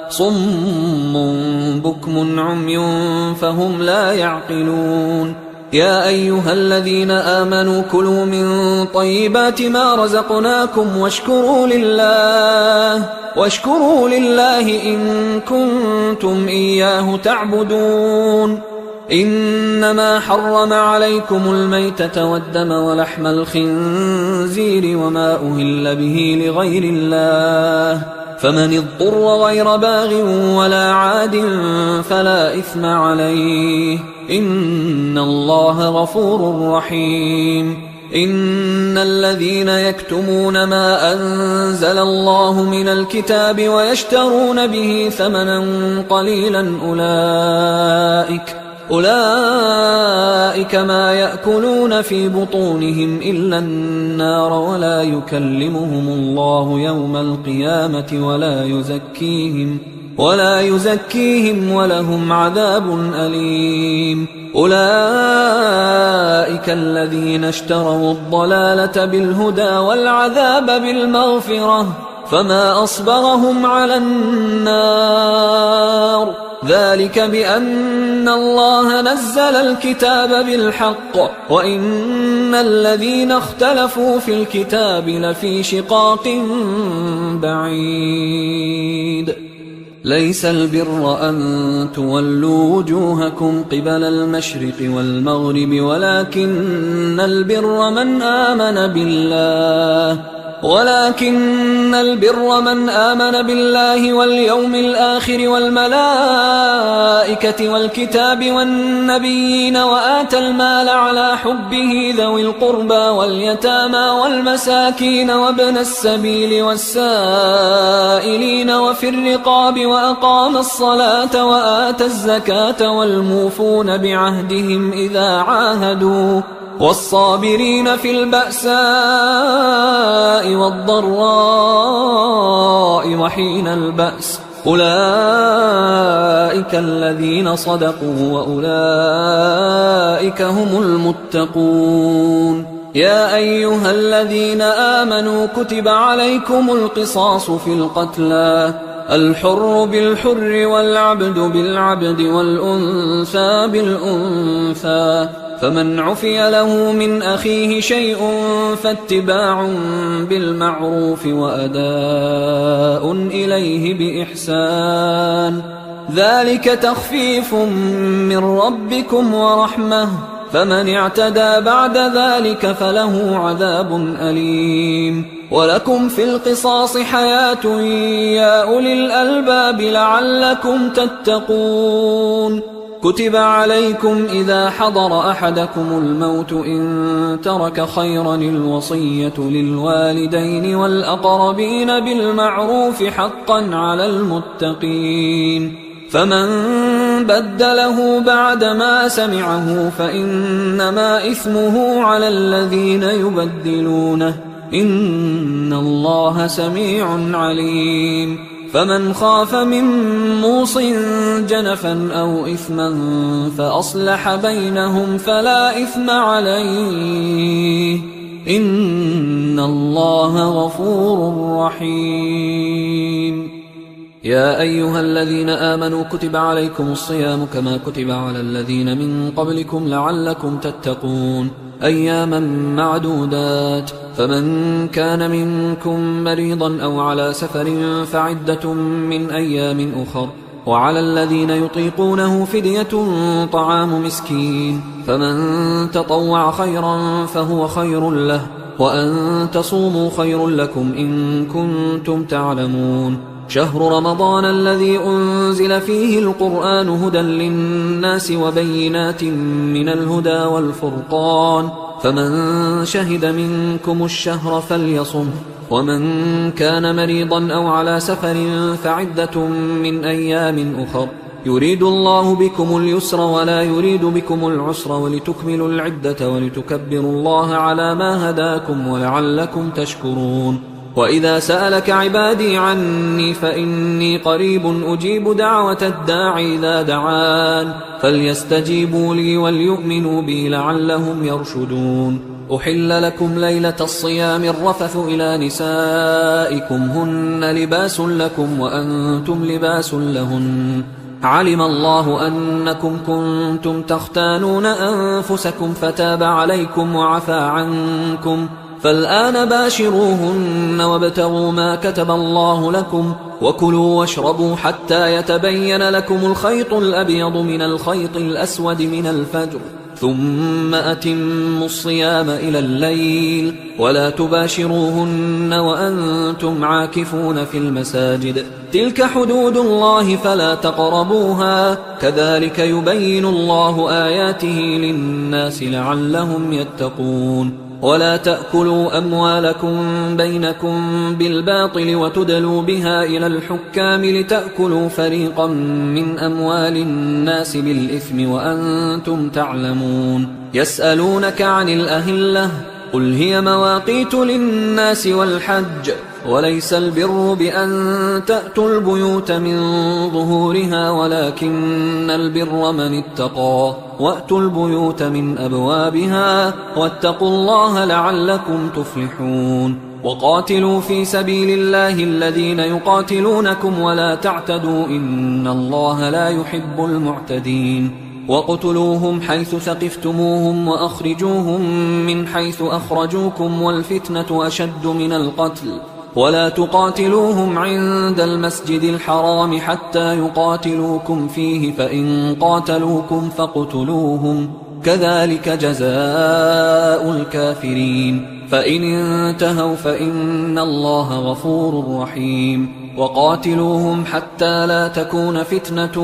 صم بكم عمي فهم لا يعقلون. يا أيها الذين آمنوا كلوا من طيبات ما رزقناكم واشكروا لله إن كنتم إياه تعبدون. إنما حرم عليكم الميتة والدم ولحم الخنزير وما أهل به لغير الله فمن اضطر غير باغ ولا عاد فلا إثم عليه إن الله غفور رحيم. إن الذين يكتمون ما أنزل الله من الكتاب ويشترون به ثمنا قليلا أولئك ما يأكلون في بطونهم إلا النار ولا يكلمهم الله يوم القيامة ولا يزكيهم ولهم عذاب أليم. أولئك الذين اشتروا الضلالة بالهدى والعذاب بالمغفرة فما أصبرهم على النار ذلك بأن الله نزل الكتاب بالحق وإن الذين اختلفوا في الكتاب لفي شقاق بعيد. ليس البر أن تولوا وجوهكم قبل المشرق والمغرب ولكن البر من آمن بالله واليوم الآخر والملائكة والكتاب والنبيين وآتى المال على حبه ذوي القربى واليتامى والمساكين وابن السبيل والسائلين وفي الرقاب وأقام الصلاة وآتى الزكاة والموفون بعهدهم إذا عاهدوا والصابرين في البأساء والضراء وحين البأس أولئك الذين صدقوا وأولئك هم المتقون. يا أيها الذين آمنوا كتب عليكم القصاص في القتلى الحر بالحر والعبد بالعبد والأنثى بالأنثى فمن عفي له من أخيه شيء فاتباع بالمعروف وأداء إليه بإحسان ذلك تخفيف من ربكم ورحمة فمن اعتدى بعد ذلك فله عذاب أليم. ولكم في القصاص حياة يا أولي الألباب لعلكم تتقون. كتب عليكم إذا حضر أحدكم الموت إن ترك خيرا الوصية للوالدين والأقربين بالمعروف حقا على المتقين فمن بدله بعدما سمعه فإنما إثمه على الذين يبدلونه إن الله سميع عليم. فمن خاف من موص جنفا أو إثما فأصلح بينهم فلا إثم عليه إن الله غفور رحيم. يا أيها الذين آمنوا كتب عليكم الصيام كما كتب على الذين من قبلكم لعلكم تتقون أياما معدودات فمن كان منكم مريضا أو على سفر فعدة من أيام أخر وعلى الذين يطيقونه فدية طعام مسكين فمن تطوع خيرا فهو خير له وأن تصوموا خير لكم إن كنتم تعلمون شهر رمضان الذي أنزل فيه القرآن هدى للناس وبينات من الهدى والفرقان فمن شهد منكم الشهر فليصم ومن كان مريضا أو على سفر فعدة من أيام أخر يريد الله بكم اليسر ولا يريد بكم العسر ولتكملوا العدة ولتكبروا الله على ما هداكم ولعلكم تشكرون وإذا سألك عبادي عني فإني قريب أجيب دعوة الداعي إذا دعان فليستجيبوا لي وليؤمنوا بي لعلهم يرشدون أحل لكم ليلة الصيام الرفث إلى نسائكم هن لباس لكم وأنتم لباس لهن علم الله أنكم كنتم تختانون أنفسكم فتاب عليكم وعفى عنكم فالآن باشروهن وابتغوا ما كتب الله لكم وكلوا واشربوا حتى يتبين لكم الخيط الأبيض من الخيط الأسود من الفجر ثم أتموا الصيام إلى الليل ولا تباشروهن وأنتم عاكفون في المساجد تلك حدود الله فلا تقربوها كذلك يبين الله آياته للناس لعلهم يتقون ولا تأكلوا أموالكم بينكم بالباطل وتدلوا بها إلى الحكام لتأكلوا فريقا من أموال الناس بالإثم وأنتم تعلمون يسألونك عن الأهلة قل هي مواقيت للناس والحج وليس البر بأن تأتوا البيوت من ظهورها ولكن البر من اتقى وأتوا البيوت من أبوابها واتقوا الله لعلكم تفلحون وقاتلوا في سبيل الله الذين يقاتلونكم ولا تعتدوا إن الله لا يحب المعتدين وقتلوهم حيث ثقفتموهم وأخرجوهم من حيث أخرجوكم والفتنة أشد من القتل ولا تقاتلوهم عند المسجد الحرام حتى يقاتلوكم فيه فإن قاتلوكم فاقتلوهم كذلك جزاء الكافرين فإن انتهوا فإن الله غفور رحيم وقاتلوهم حتى لا تكون فتنة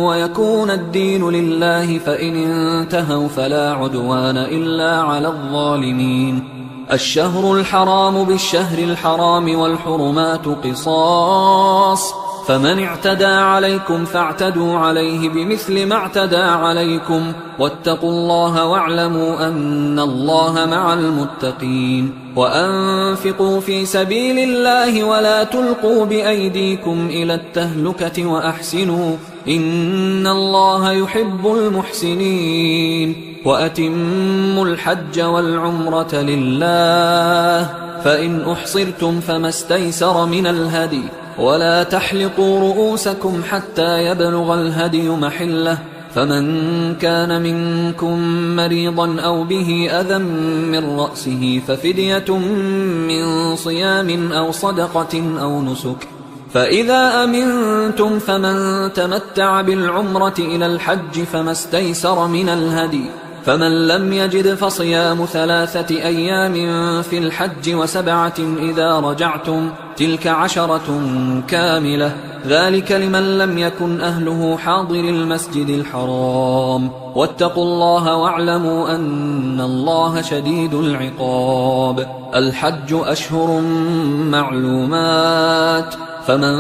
ويكون الدين لله فإن انتهوا فلا عدوان إلا على الظالمين الشهر الحرام بالشهر الحرام والحرمات قصاص فمن اعتدى عليكم فاعتدوا عليه بمثل ما اعتدى عليكم واتقوا الله واعلموا أن الله مع المتقين وأنفقوا في سبيل الله ولا تلقوا بأيديكم إلى التهلكة وأحسنوا إن الله يحب المحسنين وأتموا الحج والعمرة لله فإن أحصرتم فما استيسر من الهدي ولا تحلقوا رؤوسكم حتى يبلغ الهدي محله فمن كان منكم مريضا أو به أذى من رأسه ففدية من صيام أو صدقة أو نسك فإذا أمنتم فمن تمتع بالعمرة إلى الحج فما استيسر من الهدي فمن لم يجد فصيام 3 أيام في الحج و7 إذا رجعتم تلك 10 كاملة ذلك لمن لم يكن أهله حاضر المسجد الحرام واتقوا الله واعلموا أن الله شديد العقاب الحج أشهر معلومات فمن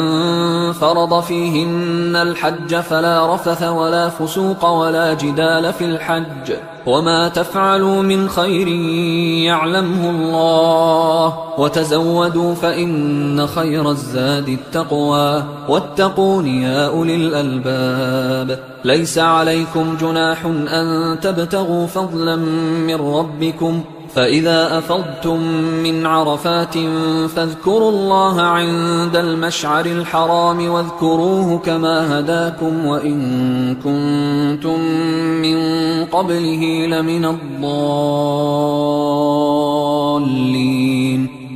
فرض فيهن الحج فلا رفث ولا فسوق ولا جدال في الحج وما تفعلوا من خير يعلمه الله وتزودوا فإن خير الزاد التقوى واتقون يا أولي الألباب ليس عليكم جناح أن تبتغوا فضلا من ربكم فإذا أفضتم من عرفات فاذكروا الله عند المشعر الحرام واذكروه كما هداكم وإن كنتم من قبله لمن الضالين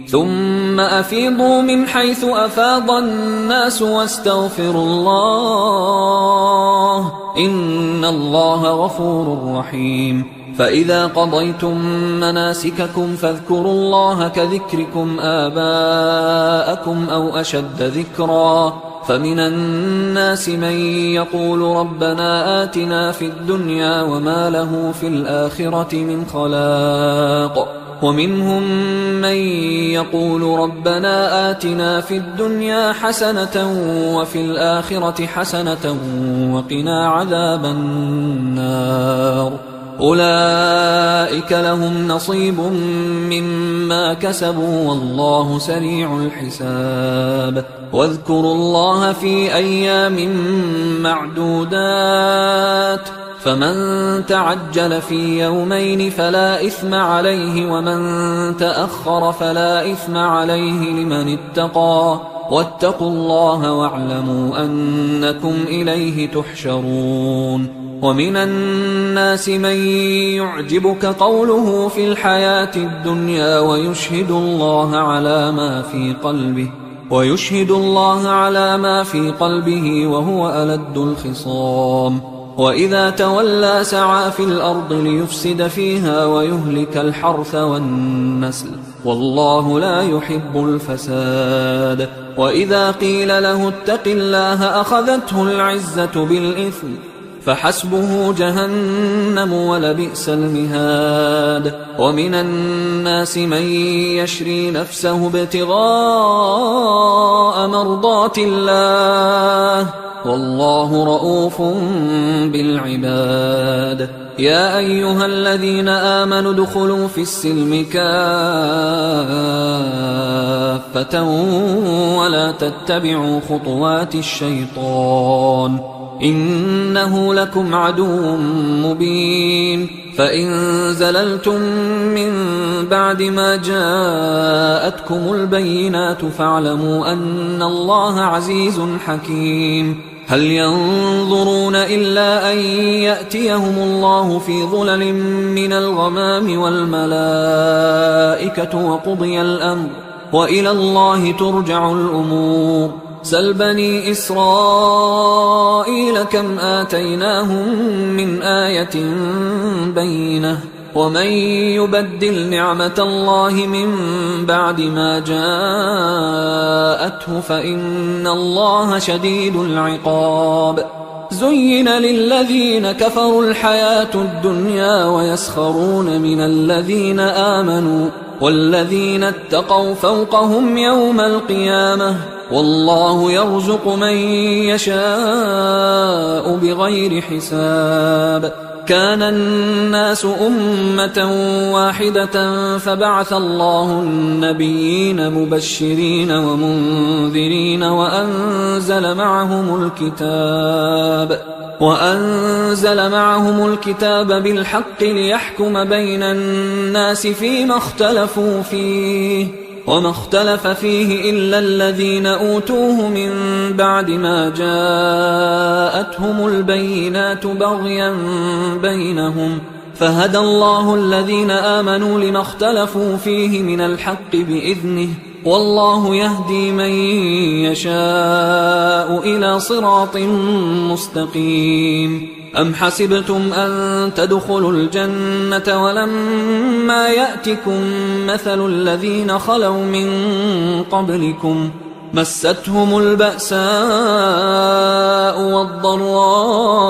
ثم أفيضوا من حيث أفاض الناس واستغفروا الله إن الله غفور رحيم فإذا قضيتم مناسككم فاذكروا الله كذكركم آباءكم أو أشد ذكرا فمن الناس من يقول ربنا آتنا في الدنيا وما له في الآخرة من خلاق ومنهم من يقول ربنا آتنا في الدنيا حسنة وفي الآخرة حسنة وقنا عذاب النار أولئك لهم نصيب مما كسبوا والله سريع الحساب واذكروا الله في أيام معدودات فمن تعجل في يومين فلا إثم عليه ومن تأخر فلا إثم عليه لمن اتقى واتقوا الله واعلموا أنكم إليه تحشرون ومن الناس من يعجبك قوله في الحياة الدنيا ويشهد الله على ما في قلبه وهو ألد الخصام وإذا تولى سعى في الأرض ليفسد فيها ويهلك الحرث والنسل والله لا يحب الفساد وإذا قيل له اتق الله أخذته العزة بالإثم فحسبه جهنم ولبئس المهاد ومن الناس من يشري نفسه ابتغاء مرضات الله والله رؤوف بالعباد يا أيها الذين آمنوا ادخلوا في السلم كافة ولا تتبعوا خطوات الشيطان إنه لكم عدو مبين فإن زللتم من بعد ما جاءتكم البينات فاعلموا أن الله عزيز حكيم هل ينظرون إلا أن يأتيهم الله في ظلل من الغمام والملائكة وقضي الأمر وإلى الله ترجع الأمور سل بني إسرائيل كم آتيناهم من آية بينة ومن يبدل نعمة الله من بعد ما جاءته فإن الله شديد العقاب زين للذين كفروا الحياة الدنيا ويسخرون من الذين آمنوا والذين اتقوا فوقهم يوم القيامة والله يرزق من يشاء بغير حساب كان الناس أمة واحدة فبعث الله النبيين مبشرين ومنذرين وأنزل معهم الكتاب بالحق ليحكم بين الناس فيما اختلفوا فيه وما اختلف فيه إلا الذين أوتوه من بعد ما جاءتهم البينات بغيا بينهم فهدى الله الذين آمنوا لما اختلفوا فيه من الحق بإذنه والله يهدي من يشاء إلى صراط مستقيم أم حسبتم أن تدخلوا الجنة ولما يأتكم مثل الذين خلوا من قبلكم مستهم البأساء والضراء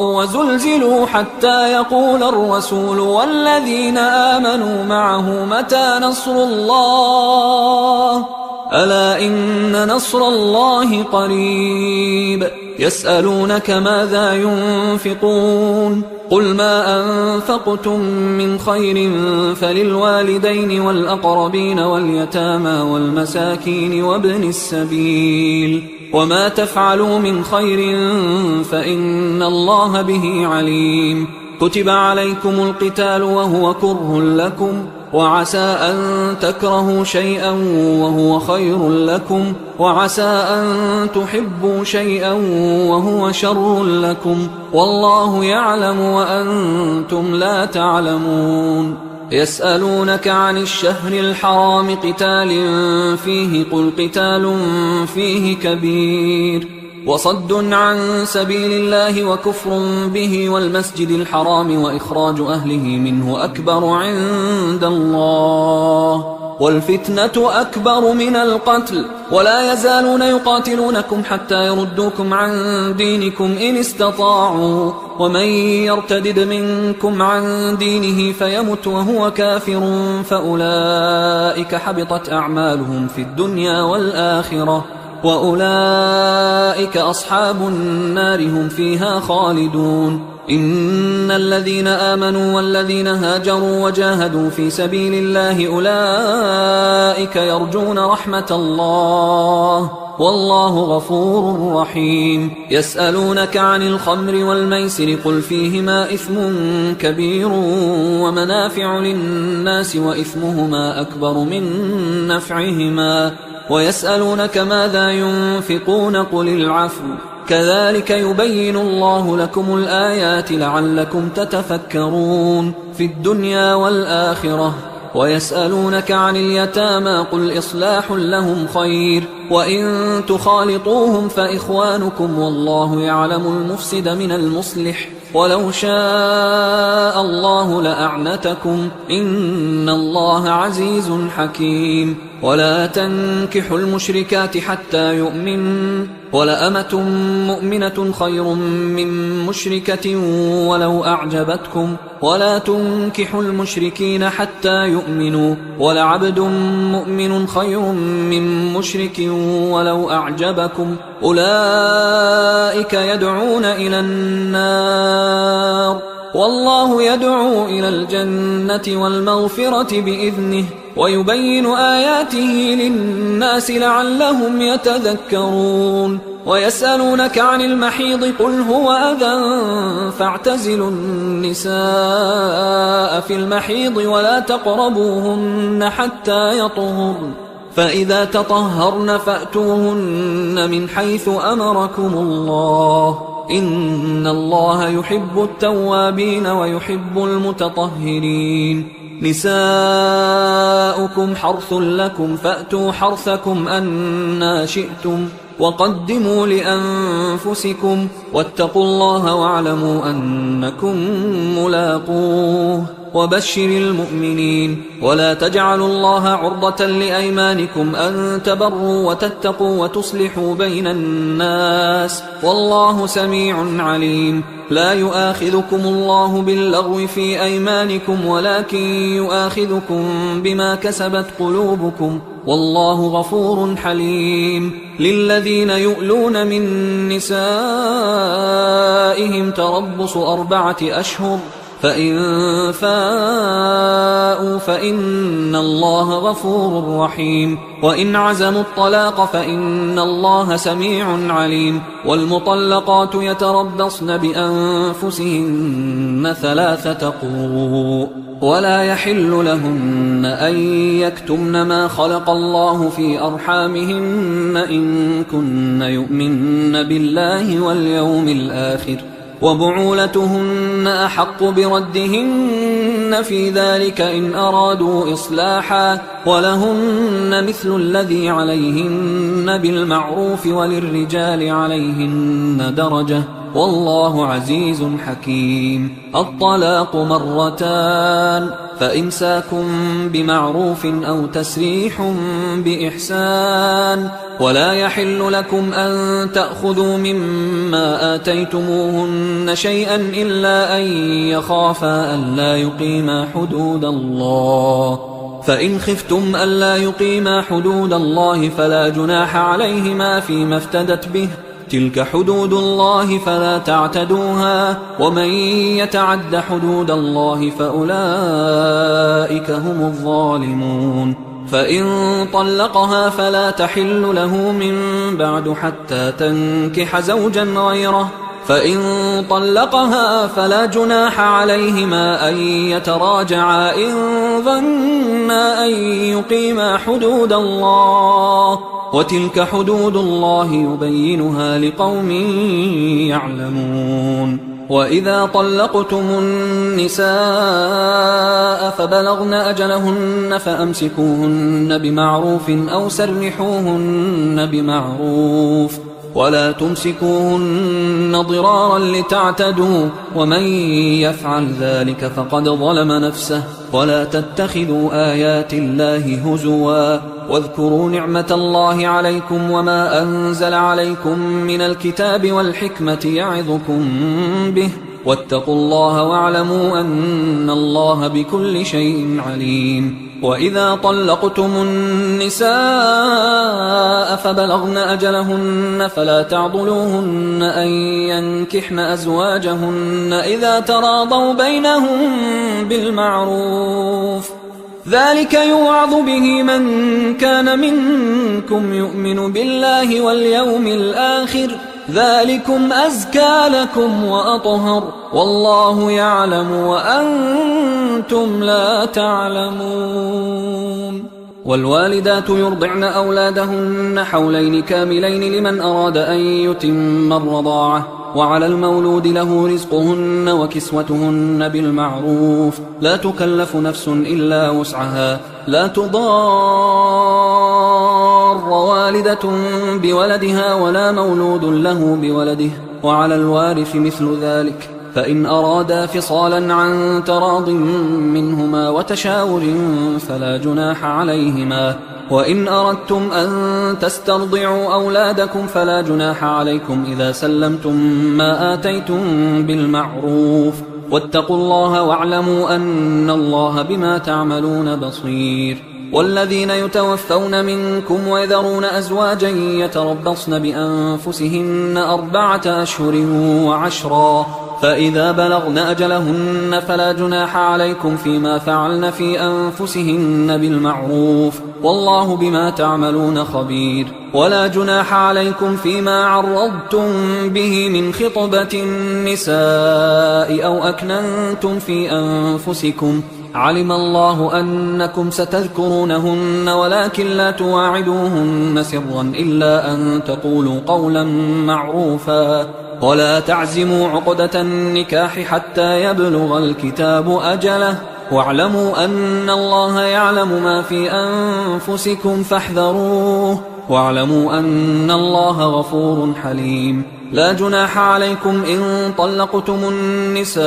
وزلزلوا حتى يقول الرسول والذين آمنوا معه متى نصر الله ألا إن نصر الله قريب يسألونك ماذا ينفقون قل ما أنفقتم من خير فللوالدين والأقربين واليتامى والمساكين وابن السبيل وما تفعلوا من خير فإن الله به عليم كتب عليكم القتال وهو كره لكم، وعسى أن تكرهوا شيئا وهو خير لكم، وعسى أن تحبوا شيئا وهو شر لكم، والله يعلم وأنتم لا تعلمون. يسألونك عن الشهر الحرام قتال فيه، قل قتال فيه كبير، وصد عن سبيل الله وكفر به والمسجد الحرام وإخراج أهله منه أكبر عند الله، والفتنة أكبر من القتل، ولا يزالون يقاتلونكم حتى يردوكم عن دينكم إن استطاعوا، ومن يرتدد منكم عن دينه فيمت وهو كافر فأولئك حبطت أعمالهم في الدنيا والآخرة، وأولئك أصحاب النار هم فيها خالدون. إن الذين آمنوا والذين هاجروا وجاهدوا في سبيل الله أولئك يرجون رحمة الله، والله غفور رحيم. يسألونك عن الخمر والميسر قل فيهما إثم كبير ومنافع للناس وإثمهما أكبر من نفعهما، ويسألونك ماذا ينفقون قل العفو، كذلك يبين الله لكم الآيات لعلكم تتفكرون في الدنيا والآخرة. ويسألونك عن اليتامى قل إصلاح لهم خير، وإن تخالطوهم فإخوانكم والله يعلم المفسد من المصلح، ولو شاء الله لأعنتكم إن الله عزيز حكيم. ولا تنكحوا المشركات حتى يؤمن، ولأمة مؤمنة خير من مشركة ولو أعجبتكم، ولا تنكحوا المشركين حتى يؤمنوا، ولعبد مؤمن خير من مشرك ولو أعجبكم، أولئك يدعون إلى النار والله يدعو إلى الجنة والمغفرة بإذنه، ويبين آياته للناس لعلهم يتذكرون. ويسألونك عن المحيض قل هو أذى فاعتزلوا النساء في المحيض ولا تقربوهن حتى يطهرن، فإذا تطهرن فأتوهن من حيث أمركم الله، إن الله يحب التوابين ويحب المتطهرين. نساؤكم حرث لكم فأتوا حرثكم أنى شئتم، وقدموا لأنفسكم واتقوا الله واعلموا أنكم ملاقوه، وبشر المؤمنين. ولا تجعلوا الله عرضة لأيمانكم أن تبروا وتتقوا وتصلحوا بين الناس، والله سميع عليم. لا يؤاخذكم الله باللغو في أيمانكم ولكن يؤاخذكم بما كسبت قلوبكم، والله غفور حليم. للذين يؤلون من نسائهم تربص 4 أشهر، فإن فاءوا فإن الله غفور رحيم، وإن عزموا الطلاق فإن الله سميع عليم. والمطلقات يتربصن بأنفسهن 3 قروء، ولا يحل لهن أن يكتمن ما خلق الله في أرحامهن إن كن يؤمن بالله واليوم الآخر، وبعولتهن أحق بردهن في ذلك إن أرادوا إصلاحا، ولهن مثل الذي عليهن بالمعروف وللرجال عليهن درجة، والله عزيز حكيم. الطلاق 2، فإمساك بمعروف أو تسريح بإحسان، ولا يحل لكم أن تأخذوا مما آتيتموهن شيئا إلا أن يخافا ألا يقيما حدود الله، فإن خفتم ألا يقيما حدود الله فلا جناح عليهما فيما افتدت به، تلك حدود الله فلا تعتدوها، ومن يتعد حدود الله فأولئك هم الظالمون. فإن طلقها فلا تحل له من بعد حتى تنكح زوجا غيره، فإن طلقها فلا جناح عليهما أن يتراجعا إن ظنا أن يقيما حدود الله، وتلك حدود الله يبينها لقوم يعلمون. وإذا طلقتم النساء فبلغن أجلهن فأمسكوهن بمعروف أو سرحوهن بمعروف، ولا تمسكوهن ضرارا لتعتدوا، ومن يفعل ذلك فقد ظلم نفسه. ولا تتخذوا آيات الله هزوا، واذكروا نعمة الله عليكم وما أنزل عليكم من الكتاب والحكمة يعظكم به، واتقوا الله واعلموا أن الله بكل شيء عليم. وإذا طلقتم النساء فبلغن أجلهن فلا تعضلوهن أن ينكحن أزواجهن إذا تراضوا بينهم بالمعروف، ذلك يوعظ به من كان منكم يؤمن بالله واليوم الآخر، ذلكم أزكى لكم وأطهر، والله يعلم وأنتم لا تعلمون. والوالدات يرضعن أولادهن حولين كاملين لمن أراد أن يتم الرضاعة، وعلى المولود له رزقهن وكسوتهن بالمعروف، لا تكلف نفس إلا وسعها، لا تضار والدة بولدها ولا مولود له بولده، وعلى الوارث مثل ذلك، فإن أرادا فصالا عن تراض منهما وتشاور فلا جناح عليهما. وإن أردتم أن تسترضعوا أولادكم فلا جناح عليكم إذا سلمتم ما آتيتم بالمعروف، واتقوا الله واعلموا أن الله بما تعملون بصير. والذين يتوفون منكم ويذرون أزواجا يتربصن بأنفسهن 4 أشهر و10، فإذا بلغن أجلهن فلا جناح عليكم فيما فعلن في أنفسهن بالمعروف، والله بما تعملون خبير. ولا جناح عليكم فيما عرضتم به من خطبة النساء أو أكننتم في أنفسكم، علم الله أنكم ستذكرونهن ولكن لا تواعدوهن سرا إلا أن تقولوا قولا معروفا، ولا تعزموا عقدة النكاح حتى يبلغ الكتاب أجله، واعلموا أن الله يعلم ما في أنفسكم فاحذروه، واعلموا أن الله غفور حليم. لا جناح عليكم إن طلقتم النساء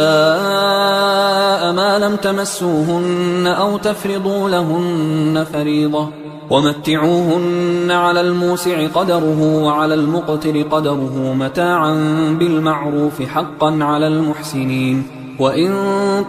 ما لم تمسوهن أو تفرضوا لهن فريضة، ومتعوهن على الموسع قدره وعلى المقتر قدره متاعا بالمعروف حقا على المحسنين. وإن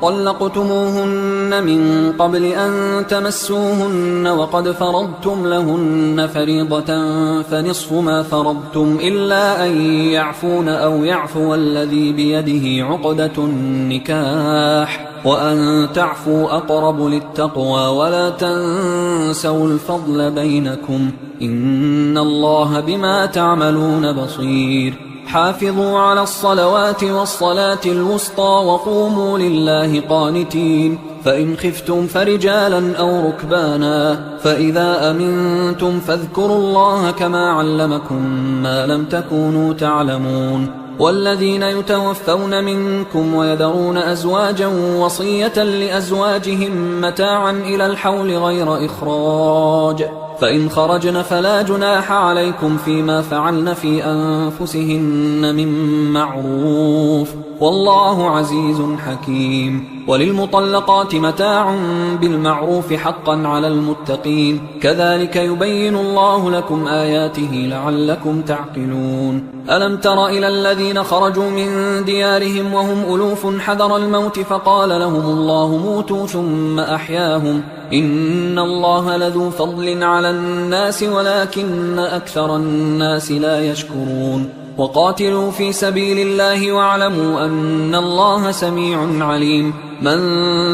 طلقتموهن من قبل أن تمسوهن وقد فرضتم لهن فريضة فنصف ما فرضتم إلا أن يعفون أو يعفو الذي بيده عقدة النكاح، وأن تعفوا أقرب للتقوى، ولا تنسوا الفضل بينكم، إن الله بما تعملون بصير. حافظوا على الصلوات والصلاة الوسطى وقوموا لله قانتين، فإن خفتم فرجالا أو ركبانا، فإذا أمنتم فاذكروا الله كما علمكم ما لم تكونوا تعلمون. والذين يتوفون منكم ويذرون أزواجا وصية لأزواجهم متاعا إلى الحول غير إخراج، فإن خرجن فلا جناح عليكم فيما فعلن في أنفسهن من معروف، والله عزيز حكيم. وللمطلقات متاع بالمعروف حقا على المتقين، كذلك يبين الله لكم آياته لعلكم تعقلون. ألم تر إلى الذين خرجوا من ديارهم وهم ألوف حذر الموت فقال لهم الله موتوا ثم أحياهم، إن الله لذو فضل على الناس ولكن أكثر الناس لا يشكرون. وقاتلوا في سبيل الله واعلموا أن الله سميع عليم. من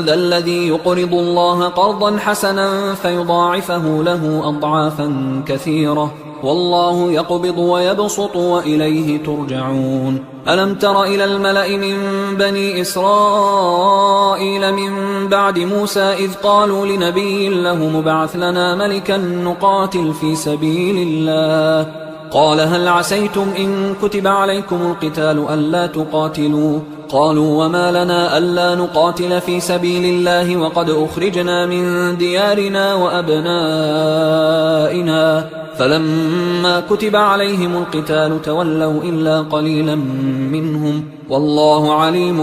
ذا الذي يقرض الله قرضا حسنا فيضاعفه له أضعافا كثيرة والله يقبض ويبسط وإليه ترجعون. ألم تر إلى الملأ من بني إسرائيل من بعد موسى إذ قالوا لنبي له مبعث لنا ملكا نقاتل في سبيل الله قال هل عسيتم إن كتب عليكم القتال ألا تقاتلوا قالوا وما لنا ألا نقاتل في سبيل الله وقد أخرجنا من ديارنا وأبنائنا فلما كتب عليهم القتال تولوا إلا قليلا منهم والله عليم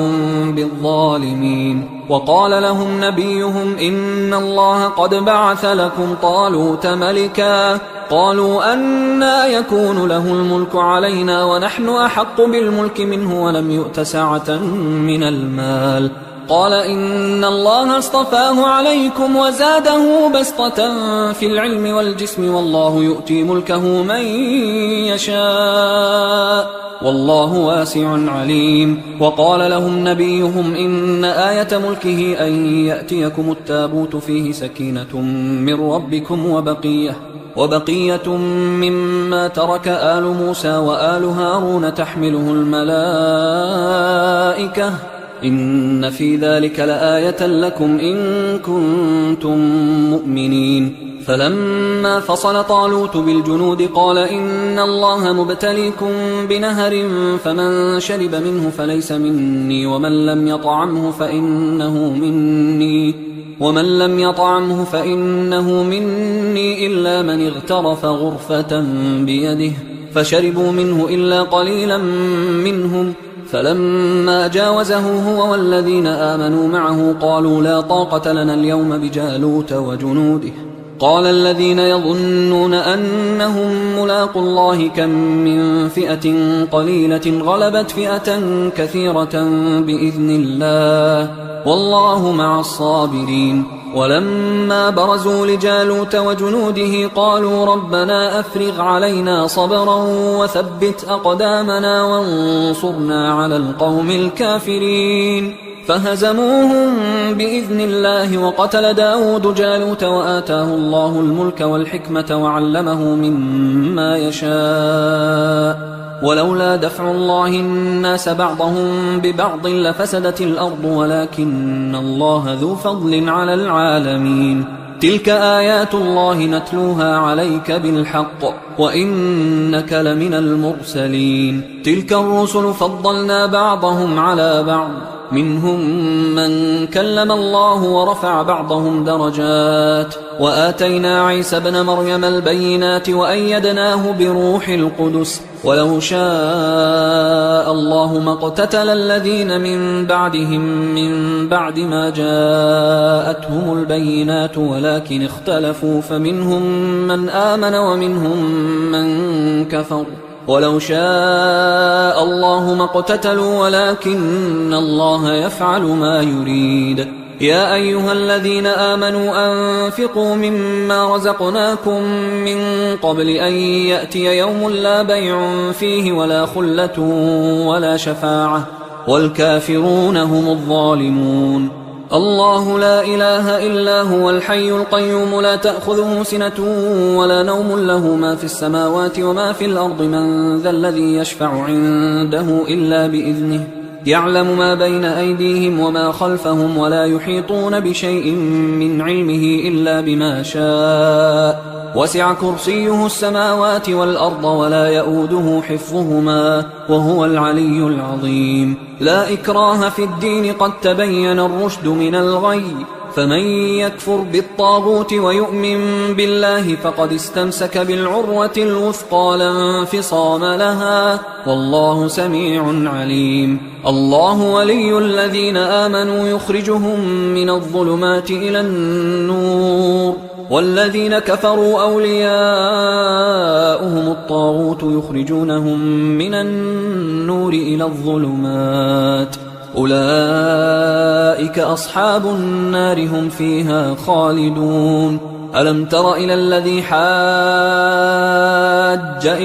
بالظالمين. وقال لهم نبيهم إن الله قد بعث لكم طالوت ملكا قالوا أنى يكون له الملك علينا ونحن أحق بالملك منه ولم يؤت سعة من المال قال إن الله اصطفاه عليكم وزاده بسطة في العلم والجسم والله يؤتي ملكه من يشاء والله واسع عليم. وقال لهم نبيهم إن آية ملكه أن يأتيكم التابوت فيه سكينة من ربكم وبقية مما ترك آل موسى وآل هارون تحمله الملائكة إن في ذلك لآية لكم إن كنتم مؤمنين. فلما فصل طالوت بالجنود قال إن الله مبتليكم بنهر فمن شرب منه فليس مني ومن لم يطعمه فإنه مني إلا من اغترف غرفة بيده فشربوا منه إلا قليلا منهم فلما جاوزه هو والذين آمنوا معه قالوا لا طاقة لنا اليوم بجالوت وجنوده قال الذين يظنون أنهم ملاقوا الله كم من فئة قليلة غلبت فئة كثيرة بإذن الله والله مع الصابرين. ولما برزوا لجالوت وجنوده قالوا ربنا أفرغ علينا صبرا وثبت أقدامنا وانصرنا على القوم الكافرين فهزموهم بإذن الله. وقتل داود جالوت وآتاه الله الملك والحكمة وعلمه مما يشاء ولولا دفع الله الناس بعضهم ببعض لفسدت الأرض ولكن الله ذو فضل على العالمين. تلك آيات الله نتلوها عليك بالحق وإنك لمن المرسلين. تلك الرسل فضلنا بعضهم على بعض منهم من كلم الله ورفع بعضهم درجات وآتينا عيسى ابن مريم البينات وأيدناه بروح القدس ولو شاء الله ما اقتتل الذين من بعدهم من بعد ما جاءتهم البينات ولكن اختلفوا فمنهم من آمن ومنهم من كفر ولو شاء الله ما اقتتلوا ولكن الله يفعل ما يريد. يا أيها الذين آمنوا أنفقوا مما رزقناكم من قبل أن يأتي يوم لا بيع فيه ولا خلة ولا شفاعة والكافرون هم الظالمون. الله لا إله إلا هو الحي القيوم لا تأخذه سنة ولا نوم له ما في السماوات وما في الأرض من ذا الذي يشفع عنده إلا بإذنه يعلم ما بين أيديهم وما خلفهم ولا يحيطون بشيء من علمه إلا بما شاء وسع كرسيه السماوات والأرض ولا يؤوده حفظهما وهو العلي العظيم. لا إكراه في الدين قد تبين الرشد من الغي فمن يكفر بالطاغوت ويؤمن بالله فقد استمسك بالعروة الوثقى لا انفصام لها والله سميع عليم. الله ولي الذين آمنوا يخرجهم من الظلمات إلى النور والذين كفروا أولياؤهم الطاغوت يخرجونهم من النور إلى الظلمات أولئك أصحاب النار هم فيها خالدون. ألم تر إلى الذي حاج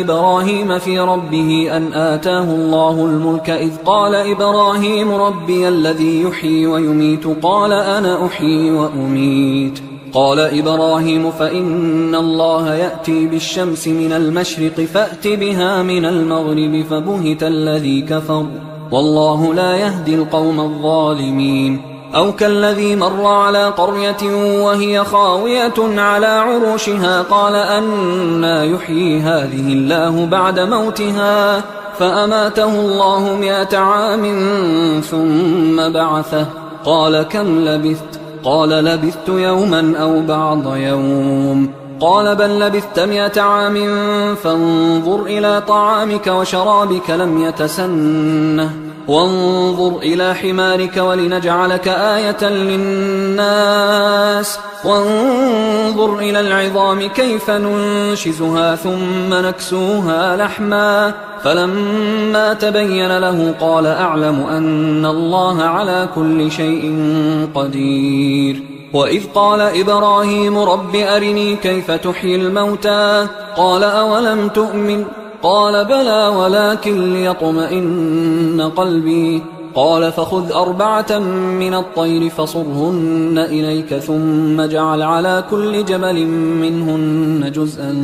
إبراهيم في ربه أن آتاه الله الملك إذ قال إبراهيم ربي الذي يحيي ويميت قال أنا أحيي وأميت قال إبراهيم فإن الله يأتي بالشمس من المشرق فأت بها من المغرب فبهت الذي كفر والله لا يهدي القوم الظالمين. أو كالذي مر على قرية وهي خاوية على عروشها قال أنى يحيي هذه الله بعد موتها فأماته الله 100 عام ثم بعثه قال كم لبثت؟ قال لبثت يوما أو بعض يوم. قال بل لبثت 100 عام فانظر إلى طعامك وشرابك لم يتسنه وانظر إلى حمارك ولنجعلك آية للناس وانظر إلى العظام كيف ننشزها ثم نكسوها لحما فلما تبين له قال أعلم أن الله على كل شيء قدير. وإذ قال إبراهيم رب أرني كيف تحيي الموتى قال أولم تؤمن قال بلى ولكن ليطمئن قلبي قال فخذ 4 من الطير فصرهن إليك ثم اجعل على كل جبل منهن جزءا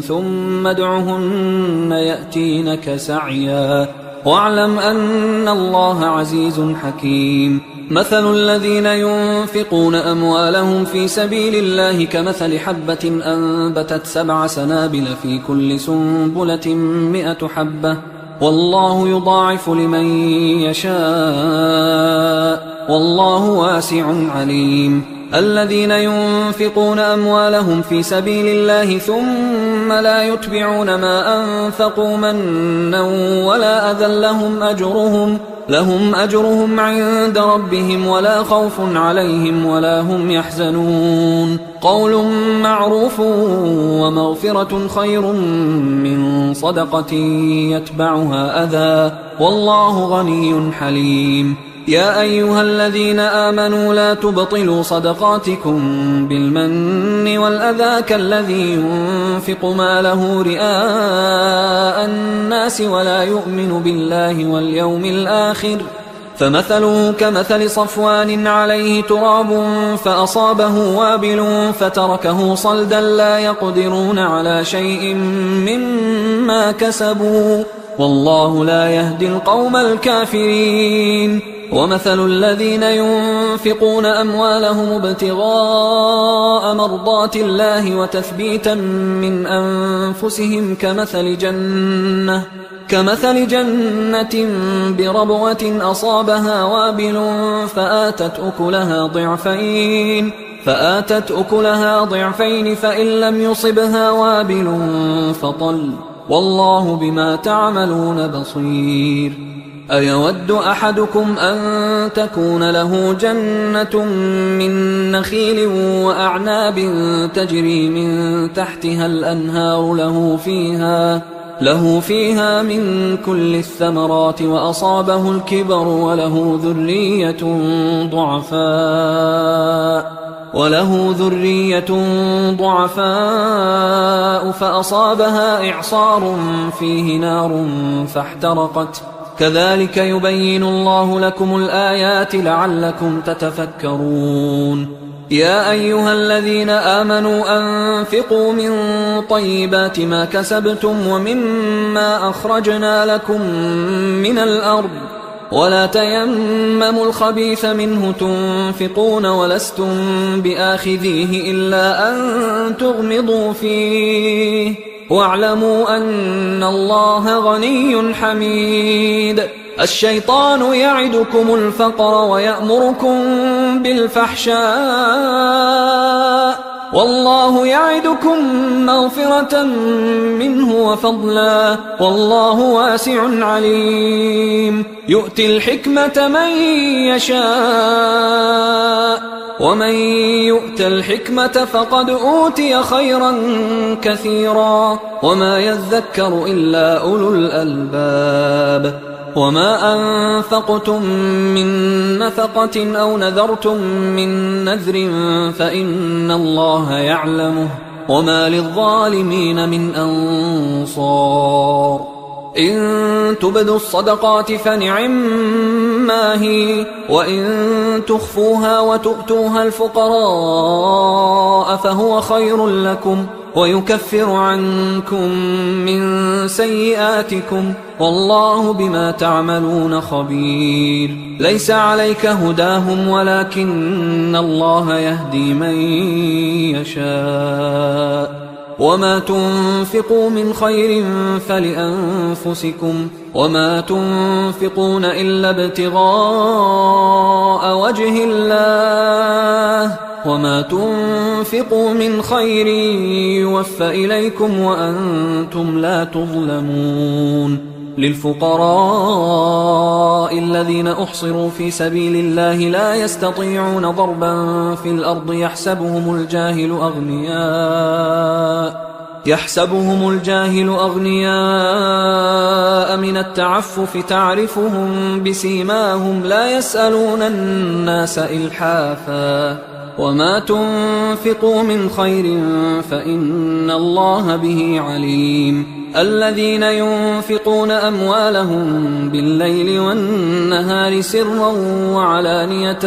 ثم ادعهن يأتينك سعيا واعلم أن الله عزيز حكيم. مثل الذين ينفقون أموالهم في سبيل الله كمثل حبة أنبتت 7 سنابل في كل سنبلة 100 حبة والله يضاعف لمن يشاء والله واسع عليم. الذين ينفقون أموالهم في سبيل الله ثم لا يتبعون ما أنفقوا منا ولا أذى لهم أجرهم عند ربهم ولا خوف عليهم ولا هم يحزنون. قول معروف ومغفرة خير من صدقة يتبعها أذى والله غني حليم. يا أيها الذين آمنوا لا تبطلوا صدقاتكم بالمن والأذى كالذي ينفق ماله رئاء الناس ولا يؤمن بالله واليوم الآخر فمثله كمثل صفوان عليه تراب فأصابه وابل فتركه صلدا لا يقدرون على شيء مما كسبوا والله لا يهدي القوم الكافرين. ومثل الذين ينفقون أموالهم ابتغاء مرضات الله وتثبيتا من أنفسهم كمثل جنة بربوة أصابها وابل فآتت أكلها ضعفين فإن لم يصبها وابل فطل والله بما تعملون بصير. أيود أحدكم أن تكون له جنة من نخيل وأعناب تجري من تحتها الأنهار له فيها من كل الثمرات وأصابه الكبر وله ذرية ضعفاء فأصابها إعصار فيه نار فاحترقت كذلك يبين الله لكم الآيات لعلكم تتفكرون. يا أيها الذين آمنوا أنفقوا من طيبات ما كسبتم ومما أخرجنا لكم من الأرض ولا تيمموا الخبيث منه تنفقون ولستم بآخذيه إلا أن تغمضوا فيه واعلموا أن الله غني حميد. الشيطان يعدكم الفقر ويأمركم بالفحشاء والله يعدكم مغفرة منه وفضلا والله واسع عليم. يؤتي الحكمة من يشاء ومن يؤت الحكمة فقد أوتي خيرا كثيرا وما يذكر إلا أولو الألباب. وما أنفقتم من نفقة أو نذرتم من نذر فإن الله يعلمه وما للظالمين من أنصار. إن تبدوا الصدقات فنعما هي، وإن تخفوها وتؤتوها الفقراء فهو خير لكم ويكفر عنكم من سيئاتكم والله بما تعملون خبير. ليس عليك هداهم ولكن الله يهدي من يشاء. وما تنفقوا من خير فلأنفسكم وما تنفقون إلا ابتغاء وجه الله وما تنفقوا من خير يوفى إليكم وأنتم لا تظلمون. للفقراء الذين أحصروا في سبيل الله لا يستطيعون ضربا في الأرض يحسبهم الجاهل أغنياء من التعفف تعرفهم بسيماهم لا يسألون الناس إلحافا. وما تنفقوا من خير فإن الله به عليم. الذين ينفقون أموالهم بالليل والنهار سرا وعلانية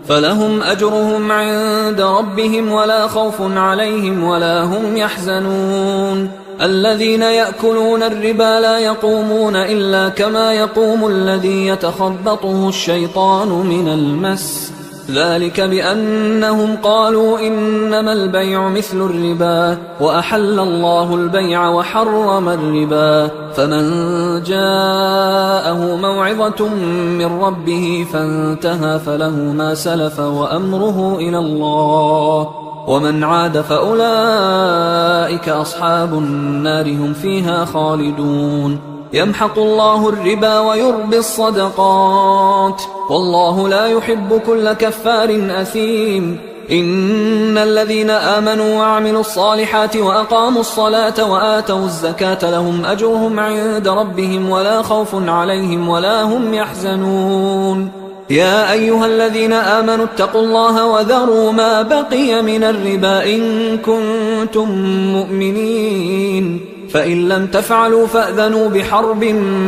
فلهم أجرهم عند ربهم ولا خوف عليهم ولا هم يحزنون. الذين يأكلون الربا لا يقومون إلا كما يقوم الذي يتخبطه الشيطان من المس، ذلك بأنهم قالوا إنما البيع مثل الربا وأحل الله البيع وحرم الربا. فمن جاءه موعظة من ربه فانتهى فله ما سلف وأمره إلى الله ومن عاد فأولئك أصحاب النار هم فيها خالدون. يمحق الله الربا ويربي الصدقات والله لا يحب كل كفار أثيم. إن الذين آمنوا وعملوا الصالحات وأقاموا الصلاة وآتوا الزكاة لهم أجرهم عند ربهم ولا خوف عليهم ولا هم يحزنون. يا أيها الذين آمنوا اتقوا الله وذروا ما بقي من الربا إن كنتم مؤمنين، فإن لم تفعلوا فأذنوا بحرب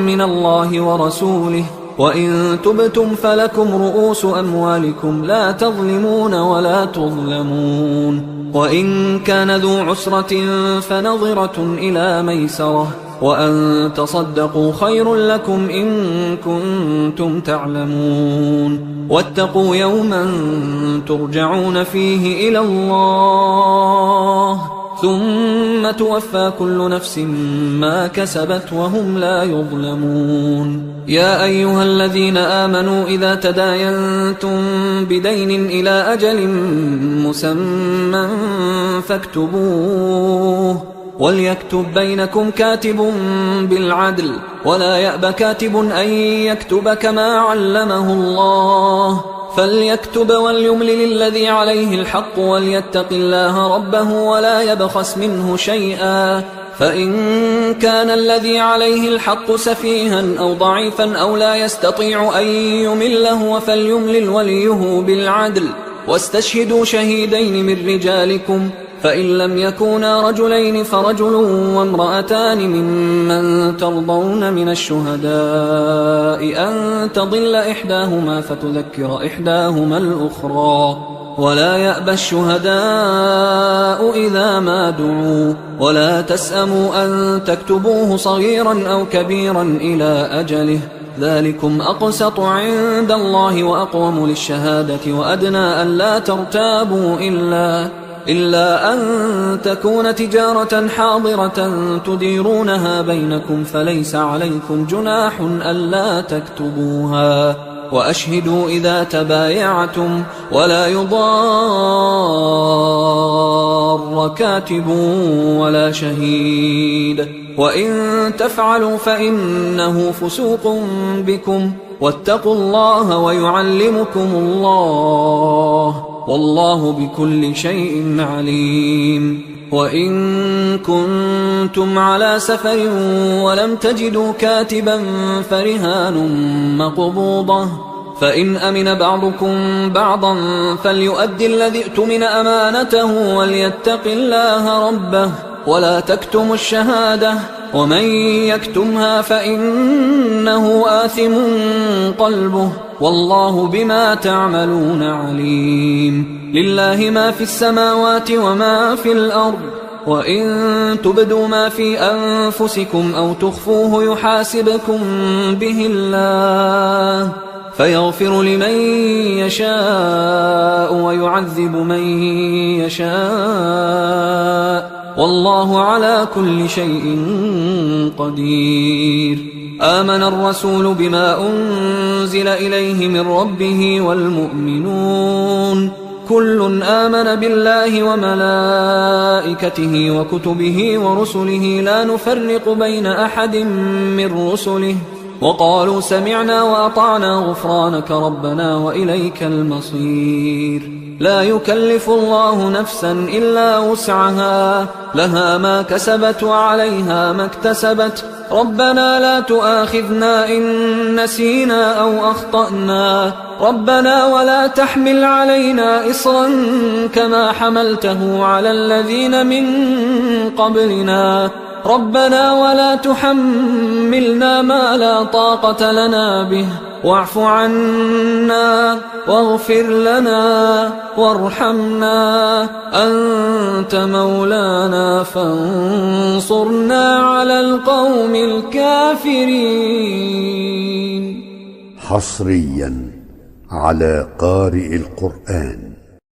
من الله ورسوله وإن تبتم فلكم رؤوس أموالكم لا تظلمون ولا تظلمون. وإن كان ذو عسرة فنظرة إلى ميسرة وأن تصدقوا خير لكم إن كنتم تعلمون. واتقوا يوما ترجعون فيه إلى الله ثم توفى كل نفس ما كسبت وهم لا يظلمون. يا أيها الذين آمنوا إذا تداينتم بدين إلى أجل مسمى فاكتبوه وليكتب بينكم كاتب بالعدل ولا يأب كاتب أن يكتب كما علمه الله، فليكتب وليملل الذي عليه الحق وليتق الله ربه ولا يبخس منه شيئا. فإن كان الذي عليه الحق سفيها أو ضعيفا أو لا يستطيع أن يمله فليملل وليه بالعدل واستشهدوا شهيدين من رجالكم، فإن لم يكونا رجلين فرجل وامرأتان ممن ترضون من الشهداء أن تضل إحداهما فتذكر إحداهما الأخرى. ولا يأبى الشهداء إذا ما دعوا ولا تسأموا أن تكتبوه صغيرا أو كبيرا إلى أجله، ذلكم أقسط عند الله وأقوم للشهادة وأدنى أن لا ترتابوا إلا أن تكون تجارة حاضرة تديرونها بينكم فليس عليكم جناح ألا تكتبوها، وأشهدوا إذا تبايعتم ولا يضار كاتب ولا شهيد، وإن تفعلوا فإنه فسوق بكم واتقوا الله ويعلمكم الله والله بكل شيء عليم. وإن كنتم على سفر ولم تجدوا كاتبا فرهان مقبوضة، فإن أمن بعضكم بعضا فليؤدي الذي اؤتمن أمانته وليتق الله ربه ولا تكتموا الشهادة ومن يكتمها فإنه آثم قلبه والله بما تعملون عليم. لله ما في السماوات وما في الأرض وإن تبدوا ما في أنفسكم أو تخفوه يحاسبكم به الله فيغفر لمن يشاء ويعذب من يشاء والله على كل شيء قدير. آمن الرسول بما أنزل إليه من ربه والمؤمنون كل آمن بالله وملائكته وكتبه ورسله لا نفرق بين أحد من رسله وقالوا سمعنا وأطعنا غفرانك ربنا وإليك المصير. لا يكلف الله نفسا إلا وسعها لها ما كسبت وعليها ما اكتسبت ربنا لا تؤاخذنا إن نسينا أو أخطأنا ربنا ولا تحمل علينا إصرا كما حملته على الذين من قبلنا ربنا ولا تحملنا ما لا طاقة لنا به واعف عنا واغفر لنا وارحمنا أنت مولانا فانصرنا على القوم الكافرين. حصريا على قارئ القرآن.